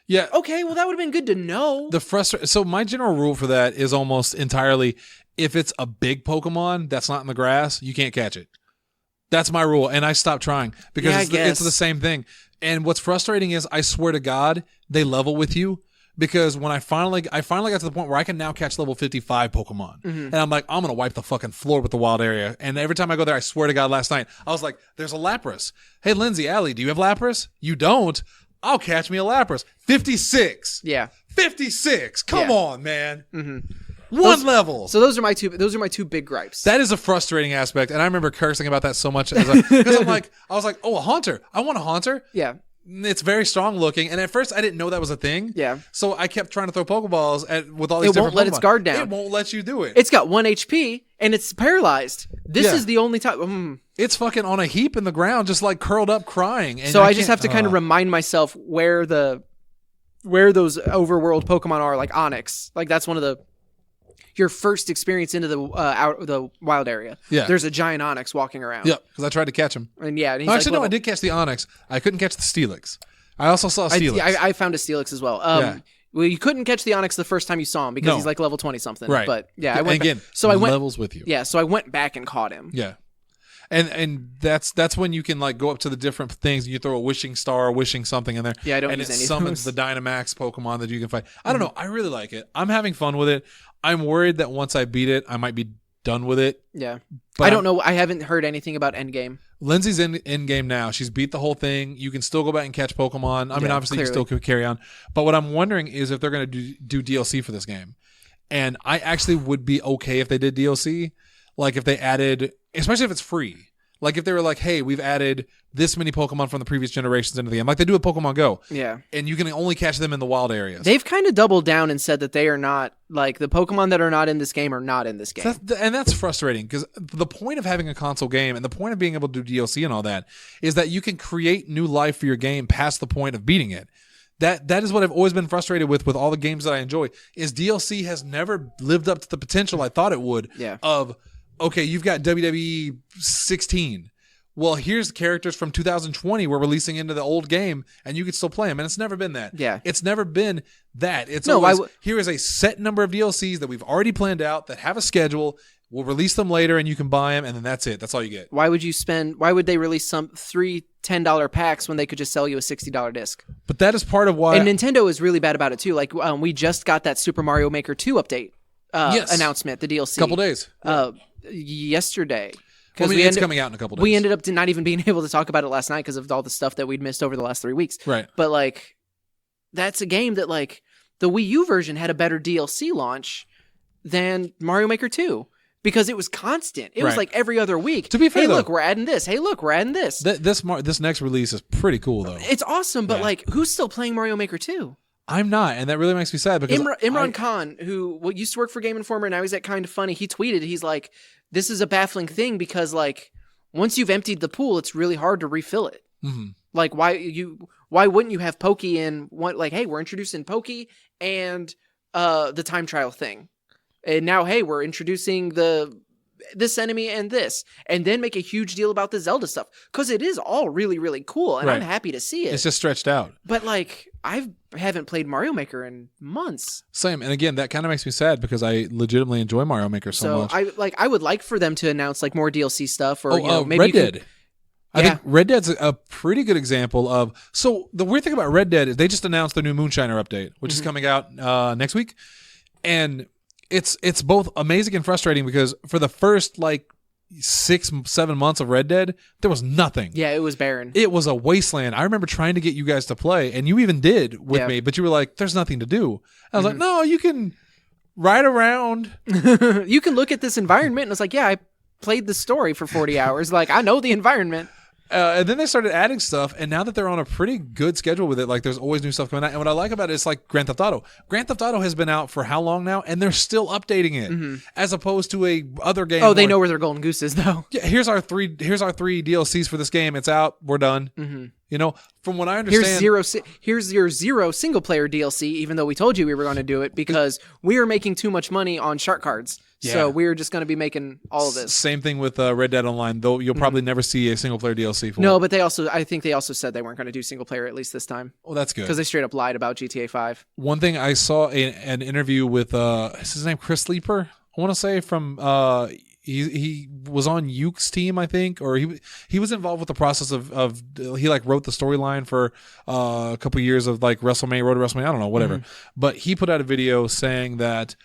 yeah. Okay, well, that would have been good to know. So my general rule for that is almost entirely, if it's a big Pokemon that's not in the grass, you can't catch it. That's my rule, and I stopped trying because it's the same thing. And what's frustrating is, I swear to God, they level with you, because when I finally got to the point where I can now catch level 55 Pokemon, and I'm like, I'm gonna wipe the fucking floor with the wild area. And every time I go there, I swear to God, last night I was like, "There's a Lapras. Hey, Lindsay, Allie, do you have Lapras? You don't. I'll catch me a Lapras. 56. Yeah, 56. Come on, man." Mm-hmm. One level. So those are my two big gripes. That is a frustrating aspect, and I remember cursing about that so much because I was like, oh, a Haunter. I want a Haunter. Yeah. It's very strong looking, and at first I didn't know that was a thing. Yeah. So I kept trying to throw Pokeballs with all these different Pokemon. It won't let its guard down. It won't let you do it. It's got 1 HP, and it's paralyzed. This is the only time. It's fucking on a heap in the ground, just like curled up crying. And so I just have to kind of remind myself where those overworld Pokemon are, like Onix. Like that's one of your first experience into the wild area. Yeah. There's a giant Onix walking around. Yep, because I tried to catch him. And yeah. And he's actually, no, I did catch the Onix. I couldn't catch the Steelix. I also saw Steelix. I found a Steelix as well. Well, you couldn't catch the Onix the first time you saw him because he's like level 20 something. Right. But yeah, I went levels with you. Yeah, so I went back and caught him. Yeah. And that's when you can like go up to the different things. You throw a wishing star, wishing something in there. Yeah, I don't and use it any of summons those. the Dynamax Pokemon that you can fight. I don't know. I really like it. I'm having fun with it. I'm worried that once I beat it, I might be done with it. Yeah. But I don't know. I haven't heard anything about Endgame. Lindsay's in game now. She's beat the whole thing. You can still go back and catch Pokemon. I mean, obviously you still could carry on. But what I'm wondering is if they're going to do DLC for this game. And I actually would be okay if they did DLC. Like if they added, especially if it's free. Like if they were like, hey, we've added this many Pokemon from the previous generations into the game. Like they do with Pokemon Go. Yeah. And you can only catch them in the wild areas. They've kind of doubled down and said that they are not, like the Pokemon that are not in this game are not in this game. And that's frustrating because the point of having a console game and the point of being able to do DLC and all that is that you can create new life for your game past the point of beating it. That is what I've always been frustrated with all the games that I enjoy is DLC has never lived up to the potential I thought it would. Yeah. Of, okay, you've got WWE 16. Well, here's the characters from 2020 we're releasing into the old game, and you can still play them. And it's never been that. Yeah. It's never been that. It's always, here is a set number of DLCs that we've already planned out that have a schedule. We'll release them later, and you can buy them, and then that's it. That's all you get. Why would they release some 3 $10 packs when they could just sell you a $60 disc? But that is part of why... And Nintendo is really bad about it, too. Like, we just got that Super Mario Maker 2 update announcement, the DLC. Couple days. Yesterday. Well, it's coming out in a couple days. We ended up not even being able to talk about it last night because of all the stuff that we'd missed over the last 3 weeks. Right. But, like, that's a game that, like, the Wii U version had a better DLC launch than Mario Maker 2 because it was constant. It was like every other week. To be fair, hey, look, we're adding this. Hey, look, we're adding this. This next release is pretty cool, though. It's awesome, but, like, who's still playing Mario Maker 2? I'm not, and that really makes me sad because Imran Khan, who used to work for Game Informer, now he's at Kind of Funny, he tweeted, he's like, this is a baffling thing because, like, once you've emptied the pool, it's really hard to refill it. Mm-hmm. Like, why wouldn't you have Pokey in one? Like, hey, we're introducing Pokey and the time trial thing, and now, hey, we're introducing this enemy and this, and then make a huge deal about the Zelda stuff because it is all really, really cool, and I'm happy to see it. It's just stretched out. But like, I haven't played Mario Maker in months. Same, and again, that kind of makes me sad because I legitimately enjoy Mario Maker so much. I would like for them to announce like more DLC stuff, or maybe Red Dead. I think Red Dead's a pretty good example of. So the weird thing about Red Dead is they just announced their new Moonshiner update, which is coming out next week, and it's both amazing and frustrating because for the first like 6-7 months of Red Dead, there was nothing. Yeah, it was barren. It was a wasteland. I remember trying to get you guys to play, and you even did with me, but you were like, there's nothing to do. I was like, no, you can ride around. You can look at this environment, and it's like, yeah, I played the story for 40 hours. Like, I know the environment. And then they started adding stuff, and now that they're on a pretty good schedule with it, like there's always new stuff coming out. And what I like about it is like Grand Theft Auto. Grand Theft Auto has been out for how long now, and they're still updating it, as opposed to a other game. Oh, they know where their golden goose is, though. Yeah, here's our three DLCs for this game. It's out. We're done. You know, from what I understand, here's your 0 single player DLC. Even though we told you we were going to do it because we are making too much money on shark cards. Yeah. So we're just going to be making all of this. Same thing with Red Dead Online, though you'll probably never see a single player DLC for it. No, but I think they also said they weren't going to do single player at least this time. Well, that's good. Because they straight up lied about GTA 5. One thing I saw an interview with, is his name Chris Sleeper? I want to say from, he was on Yuke's team, I think, or he was involved with the process of he like wrote the storyline for a couple years of like WrestleMania, Road to WrestleMania, I don't know, whatever. But he put out a video saying that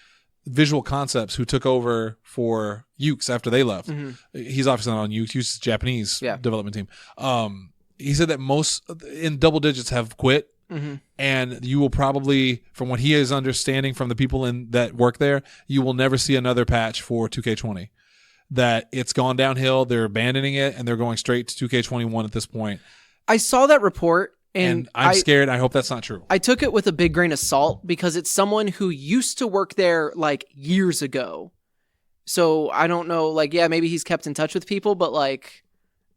Visual Concepts, who took over for Yuke's after they left, he's obviously not on Yuke's. Yuke's Japanese development team. He said that most in double digits have quit, and you will probably, from what he is understanding from the people that work there, you will never see another patch for 2K20. That it's gone downhill. They're abandoning it, and they're going straight to 2K21 at this point. I saw that report. And I'm scared. I hope that's not true. I took it with a big grain of salt because it's someone who used to work there like years ago. So I don't know, like, yeah, maybe he's kept in touch with people, but like,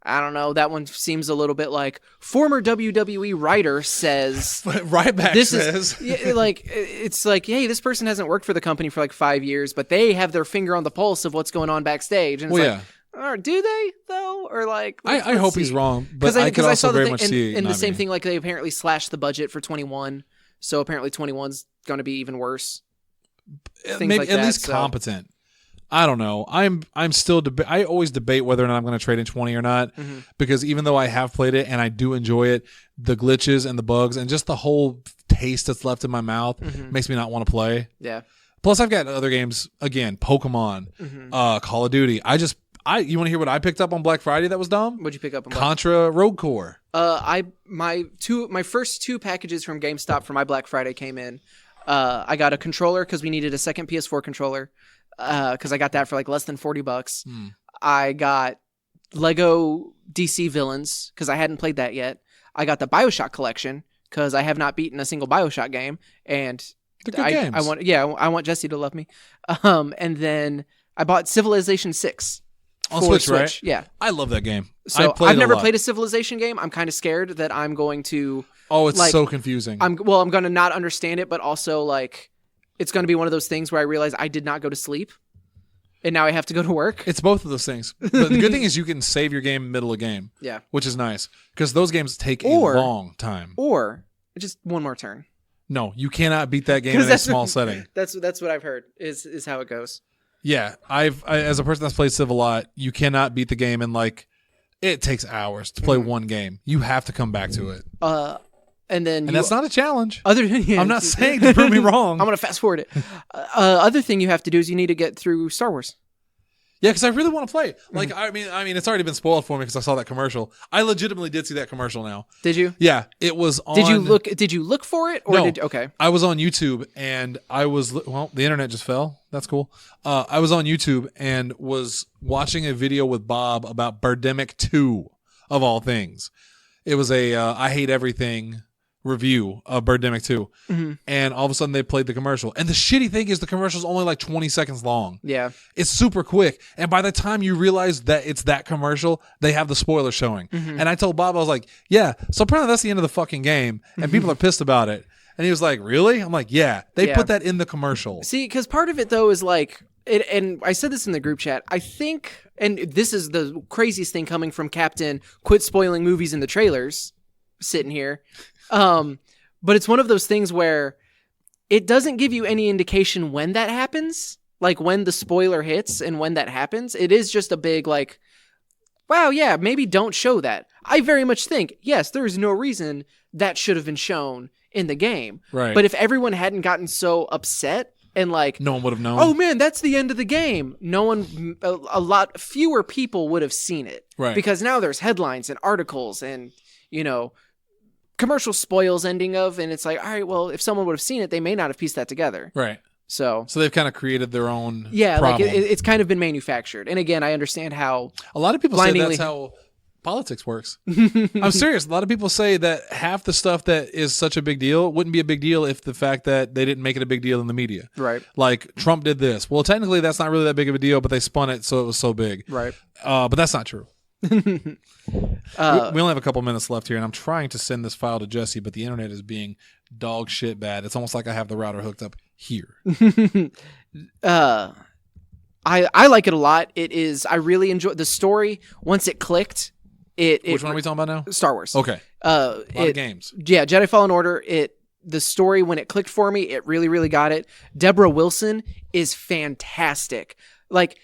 I don't know. That one seems a little bit like former WWE writer says. Ryback says. Like, it's like, hey, this person hasn't worked for the company for like 5 years, but they have their finger on the pulse of what's going on backstage. And it's like, or do they though? Or like, I hope he's wrong, but I could also very much see it. And the same thing, like they apparently slashed the budget for 21, so apparently 21's going to be even worse. Maybe like at least competent. I don't know. I'm still I always debate whether or not I'm going to trade in 20 or not, because even though I have played it and I do enjoy it, the glitches and the bugs and just the whole taste that's left in my mouth makes me not want to play. Yeah. Plus, I've got other games again, Pokemon, Call of Duty. You want to hear what I picked up on Black Friday that was dumb? What'd you pick up on Contra Rogue Core. My first 2 packages from GameStop for my Black Friday came in. I got a controller because we needed a second PS4 controller. Because I got that for like less than $40. I got Lego DC Villains because I hadn't played that yet. I got the BioShock collection because I have not beaten a single BioShock game, and they're good games. I want Jesse to love me. And then I bought Civilization 6. On Switch, right? Yeah. I love that game. So I've never played a Civilization game. I'm kind of scared that I'm going to... Oh, it's so confusing. I'm going to not understand it, but also like it's going to be one of those things where I realize I did not go to sleep and now I have to go to work. It's both of those things. But the good thing is you can save your game middle of game. Yeah. Which is nice because those games take a long time. Or just one more turn. No, you cannot beat that game in a small setting. That's what I've heard is how it goes. Yeah, I as a person that's played Civ a lot, you cannot beat the game in like it takes hours to play one game. You have to come back to it. And that's not a challenge. I'm not saying to prove me wrong. I'm going to fast forward it. Other thing you have to do is you need to get through Star Wars. Yeah, because I really want to play. Like, I mean, it's already been spoiled for me because I saw that commercial. I legitimately did see that commercial now. Did you? Yeah, it was on. Did you look for it? Or no. Okay. I was on YouTube and the internet just fell. That's cool. I was on YouTube and was watching a video with Bob about Birdemic 2, of all things. It was a I Hate Everything review of Birdemic 2. And all of a sudden they played the commercial. And the shitty thing is the commercial's only like 20 seconds long. Yeah. It's super quick. And by the time you realize that it's that commercial, they have the spoiler showing. And I told Bob, I was like, yeah, so apparently that's the end of the fucking game. And people are pissed about it. And he was like, really? I'm like, yeah. They put that in the commercial. See, because part of it though is like, and I said this in the group chat, I think, and this is the craziest thing coming from Captain quit spoiling movies in the trailers sitting here. But it's one of those things where it doesn't give you any indication when that happens, like when the spoiler hits and when that happens. It is just a big like, wow, yeah, maybe don't show that. I very much think, yes, there is no reason that should have been shown in the game. Right. But if everyone hadn't gotten so upset and like no one would have known. Oh man, that's the end of the game. No one, a lot fewer people would have seen it, right? Because now there's headlines and articles and commercial spoils ending of, and it's like, all right, well, if someone would have seen it, they may not have pieced that together, right? So they've kind of created their own problem. Like it's kind of been manufactured. And again, I understand how a lot of people say that's how politics works. I'm serious. A lot of people say that half the stuff that is such a big deal wouldn't be a big deal if the fact that they didn't make it a big deal in the media. Right. Like Trump did this. Well, technically that's not really that big of a deal, but they spun it so it was so big. Right. But that's not true. We only have a couple minutes left here, and I'm trying to send this file to Jesse, but the internet is being dog shit bad. It's almost like I have the router hooked up here. I like it a lot. I really enjoy the story. Once it clicked, Which one are we talking about now? Star Wars. Okay. A lot of games. Yeah, Jedi Fallen Order. The story, when it clicked for me, it really, really got it. Deborah Wilson is fantastic. Like,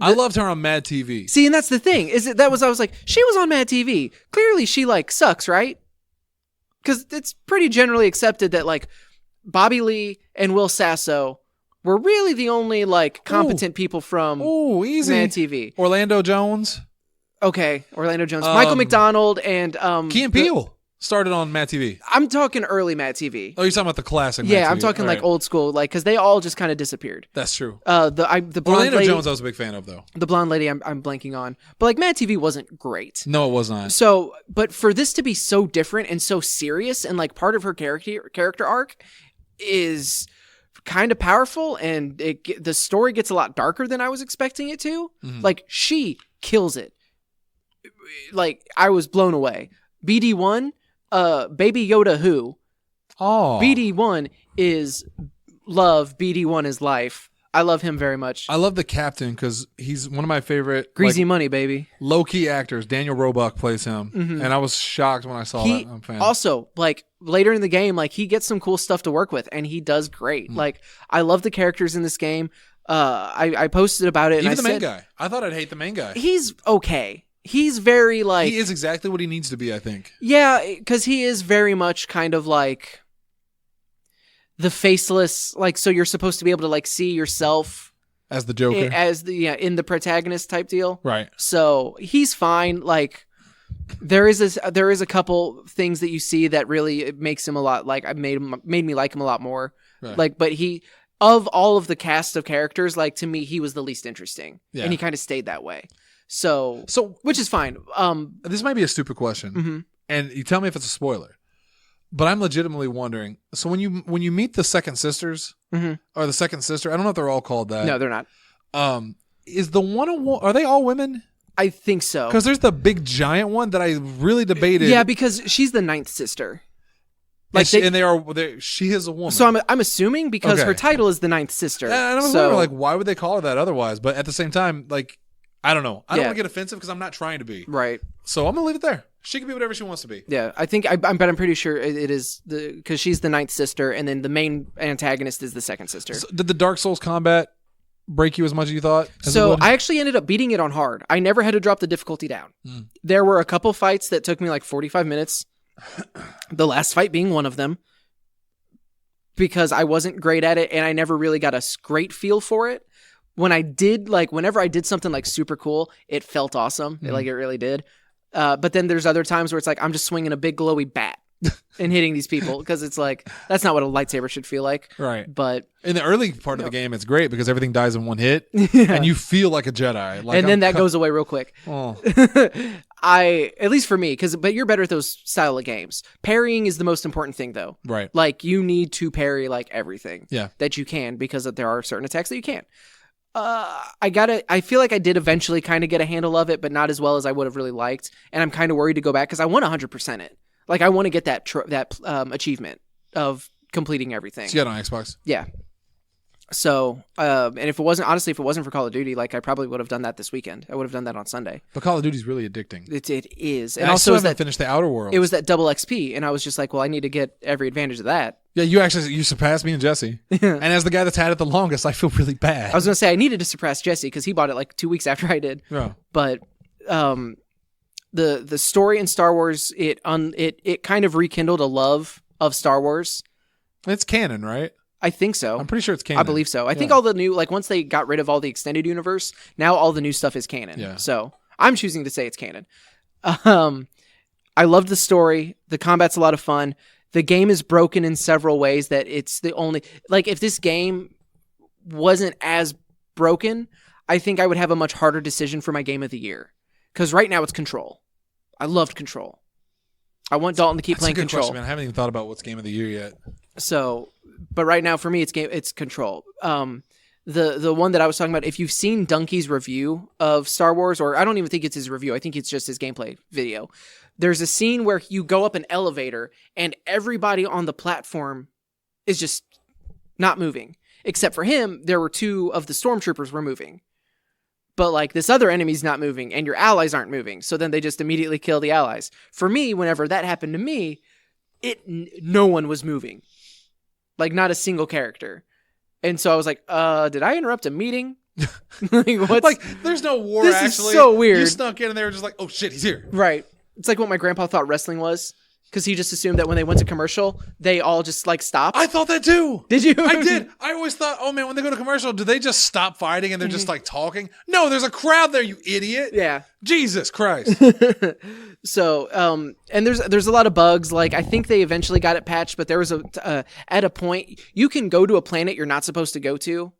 I loved her on Mad TV. See, and that's the thing. I was like, she was on Mad TV. Clearly, she like sucks, right? Because it's pretty generally accepted that like Bobby Lee and Will Sasso were really the only like competent people from easy. Mad TV. Orlando Jones. Okay, Orlando Jones, Michael McDonald, and Key and Peele started on Mad TV. I'm talking early Mad TV. Oh, you're talking about the classic. Yeah, Mad TV. I'm talking like old school, like because they all just kind of disappeared. That's true. The blonde Orlando lady, Jones, I was a big fan of though. The blonde lady, I'm blanking on, but like Mad TV wasn't great. No, it was not. So, but for this to be so different and so serious, and like part of her character arc is kind of powerful, and the story gets a lot darker than I was expecting it to. Mm-hmm. Like she kills it. Like I was blown away. BD1, Baby Yoda who? Oh. BD1 is love. BD1 is life. I love him very much. I love the captain because he's one of my favorite Greasy money, baby. Low-key actors. Daniel Roebuck plays him. Mm-hmm. And I was shocked when I saw that. I'm a fan. Also, like later in the game, like he gets some cool stuff to work with and he does great. Like I love the characters in this game. I posted about it. Even and the main guy. I thought I'd hate the main guy. He's okay. He's very like... He is exactly what he needs to be, I think. Yeah, because he is very much kind of like the faceless, like, so you're supposed to be able to like see yourself as the Joker, in the protagonist type deal. Right. So he's fine. Like there is a couple things that you see that really it makes him a lot like made me like him a lot more. Right. Like, but of all of the cast of characters, like to me, he was the least interesting, and he kind of stayed that way. So which is fine. This might be a stupid question, and you tell me if it's a spoiler. But I'm legitimately wondering. So when you meet the second sisters or the second sister, I don't know if they're all called that. No, they're not. Is the are they all women? I think so. Because there's the big giant one that I really debated. Yeah, because she's the ninth sister. Like she is a woman. So I'm assuming because her title is the ninth sister. And I was wondering, like, why would they call her that otherwise? But at the same time, like, I don't know. I don't want to get offensive because I'm not trying to be. Right. So I'm gonna leave it there. She can be whatever she wants to be. Yeah, I think but I'm pretty sure it is because she's the ninth sister, and then the main antagonist is the second sister. So did the Dark Souls combat break you as much as you thought? So I actually ended up beating it on hard. I never had to drop the difficulty down. There were a couple fights that took me like 45 minutes. The last fight being one of them, because I wasn't great at it, and I never really got a great feel for it. Whenever I did something like super cool, it felt awesome. It really did. But then there's other times where it's like I'm just swinging a big glowy bat and hitting these people because it's like that's not what a lightsaber should feel like. Right. But in the early part of the game, it's great because everything dies in one hit, and you feel like a Jedi. Like, and then that goes away real quick. Oh. At least for me, but you're better at those style of games. Parrying is the most important thing, though. Right. Like you need to parry like everything. Yeah. That you can because there are certain attacks that you can't. I feel like I did eventually kind of get a handle of it, but not as well as I would have really liked. And I'm kind of worried to go back because I want 100% it. Like I want to get that achievement of completing everything. So you got it on Xbox? Yeah. So, and if it wasn't for Call of Duty, like I probably would have done that this weekend. I would have done that on Sunday. But Call of Duty's really addicting. It is. And also, I haven't finished the Outer Worlds. It was that double XP, and I was just like, well, I need to get every advantage of that. Yeah, you surpassed me and Jesse. And as the guy that's had it the longest, I feel really bad. I was going to say I needed to surpass Jesse because he bought it like 2 weeks after I did. Yeah. But the story in Star Wars, it kind of rekindled a love of Star Wars. It's canon, right? I think so. I'm pretty sure it's canon. I believe so. I think all the new, like once they got rid of all the extended universe, now all the new stuff is canon. Yeah. So I'm choosing to say it's canon. I loved the story. The combat's a lot of fun. The game is broken in several ways that it's the only, like if this game wasn't as broken, I think I would have a much harder decision for my game of the year. Because right now it's Control. I loved Control. I want Dalton to keep playing That's a good Control. question, man. I haven't even thought about what's game of the year yet. So, but right now for me, it's Control. The one that I was talking about, if you've seen Donkey's review of Star Wars, or I don't even think it's his review, I think it's just his gameplay video. There's a scene where you go up an elevator and everybody on the platform is just not moving. Except for him, there were 2 of the stormtroopers were moving. But like this other enemy's not moving and your allies aren't moving. So then they just immediately kill the allies. For me, whenever that happened to me, no one was moving. Like not a single character. And so I was like, did I interrupt a meeting? Like, there's no war, this actually. This is so weird. You snuck in and they were just like, oh shit, he's here. Right. It's like what my grandpa thought wrestling was. Because he just assumed that when they went to commercial, they all just like stopped. I thought that too. Did you? I did. I always thought, oh man, when they go to commercial, do they just stop fighting and they're just like talking? No, there's a crowd there, you idiot. Yeah. Jesus Christ. So, and there's a lot of bugs. Like I think they eventually got it patched, but there was at a point you can go to a planet you're not supposed to go to,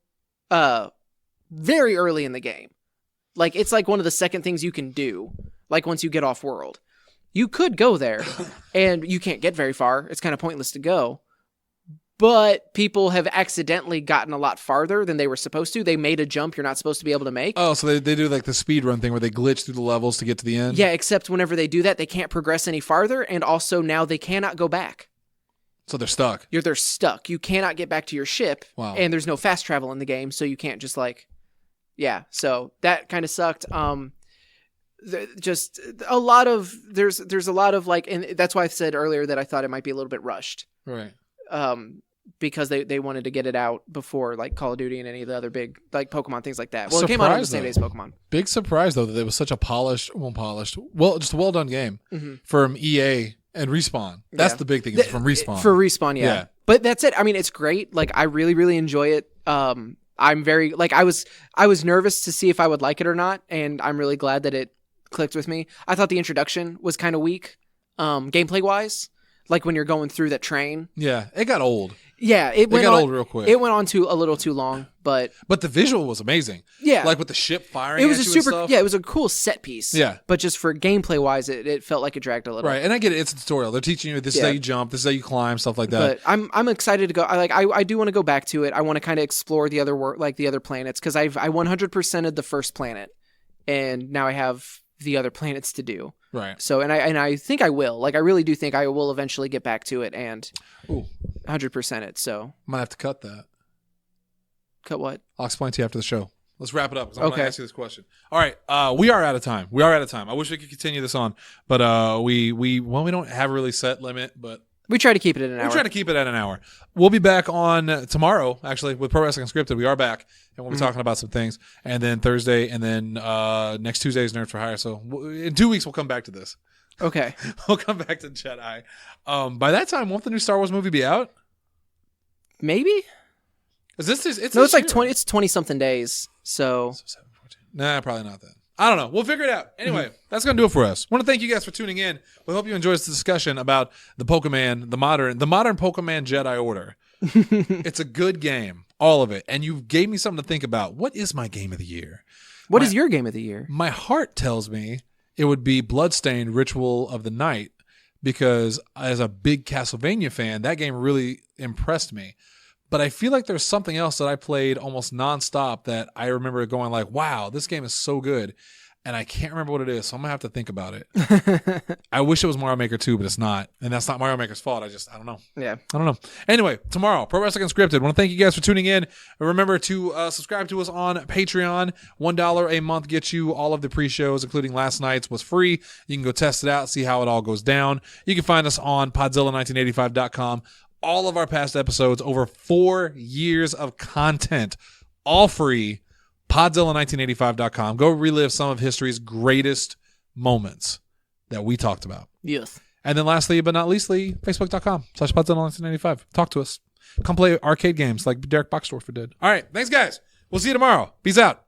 very early in the game. Like it's like one of the second things you can do. Like once you get off world. You could go there, and you can't get very far. It's kind of pointless to go. But people have accidentally gotten a lot farther than they were supposed to. They made a jump you're not supposed to be able to make. Oh, so they do like the speed run thing where they glitch through the levels to get to the end? Yeah, except whenever they do that, they can't progress any farther, and also now they cannot go back. So they're stuck. They're stuck. You cannot get back to your ship, Wow. And there's no fast travel in the game, so you can't just like... Yeah, so that kind of sucked. Just a lot of there's a lot of like, and that's why I said earlier that I thought it might be a little bit rushed, Right. Because they wanted to get it out before like Call of Duty and any of the other big like Pokemon things like that. Well, it came out on the same day as Pokemon. Big surprise though that it was such a just a well done game from EA and Respawn. That's the big thing. It's from Respawn. For Respawn, yeah. But that's it. I mean, it's great. Like I really really enjoy it. I'm very like I was nervous to see if I would like it or not, and I'm really glad that it clicked with me. I thought the introduction was kind of weak, gameplay wise. Like when you're going through that train. Yeah, it got old. Yeah, it got old real quick. It went on a little too long, but the visual was amazing. Yeah, like with the ship firing. It was at a you super. and stuff. Yeah, it was a cool set piece. Yeah, but just for gameplay wise, it felt like it dragged a little. Right, and I get it. It's a tutorial. They're teaching you this is how you jump, this is how you climb, stuff like that. But I'm excited to go. I do want to go back to it. I want to kind of explore the other planets because I 100%ed the first planet, and now I have the other planets to do. Right. So and I think I will. Like I really do think I will eventually get back to it and 100% it. So might have to cut that. Cut what? I'll explain to you after the show. Let's wrap it up because I want to ask you this question. All right, we are out of time. I wish we could continue this on, but we don't have a really set limit, but we try to keep it at an hour. We try to keep it at an hour. We'll be back on tomorrow, actually, with Pro Wrestling Unscripted. We are back, and we'll be talking about some things. And then Thursday, and then next Tuesday is Nerds for Hire. So in 2 weeks, we'll come back to this. Okay. We'll come back to Jedi. By that time, won't the new Star Wars movie be out? Maybe. Is this? It's like 20. It's 20-something days. So 7, 14. Nah, probably not then. I don't know. We'll figure it out. Anyway, that's going to do it for us. I want to thank you guys for tuning in. We hope you enjoyed this discussion about the Pokemon, the modern Pokemon Jedi Order. It's a good game, all of it. And you gave me something to think about. What is my game of the year? What is your game of the year? My heart tells me it would be Bloodstained Ritual of the Night because as a big Castlevania fan, that game really impressed me. But I feel like there's something else that I played almost nonstop that I remember going like, wow, this game is so good. And I can't remember what it is, so I'm going to have to think about it. I wish it was Mario Maker 2, but it's not. And that's not Mario Maker's fault. I don't know. Yeah. I don't know. Anyway, tomorrow, Pro Wrestling Unscripted. I want to thank you guys for tuning in. Remember to subscribe to us on Patreon. $1 a month gets you all of the pre-shows, including last night's was free. You can go test it out, see how it all goes down. You can find us on Podzilla1985.com. All of our past episodes, over 4 years of content, all free. Podzilla1985.com. Go relive some of history's greatest moments that we talked about. Yes. And then lastly, but not leastly, Facebook.com/Podzilla1985. Talk to us. Come play arcade games like Derek Boxdorfer did. All right. Thanks, guys. We'll see you tomorrow. Peace out.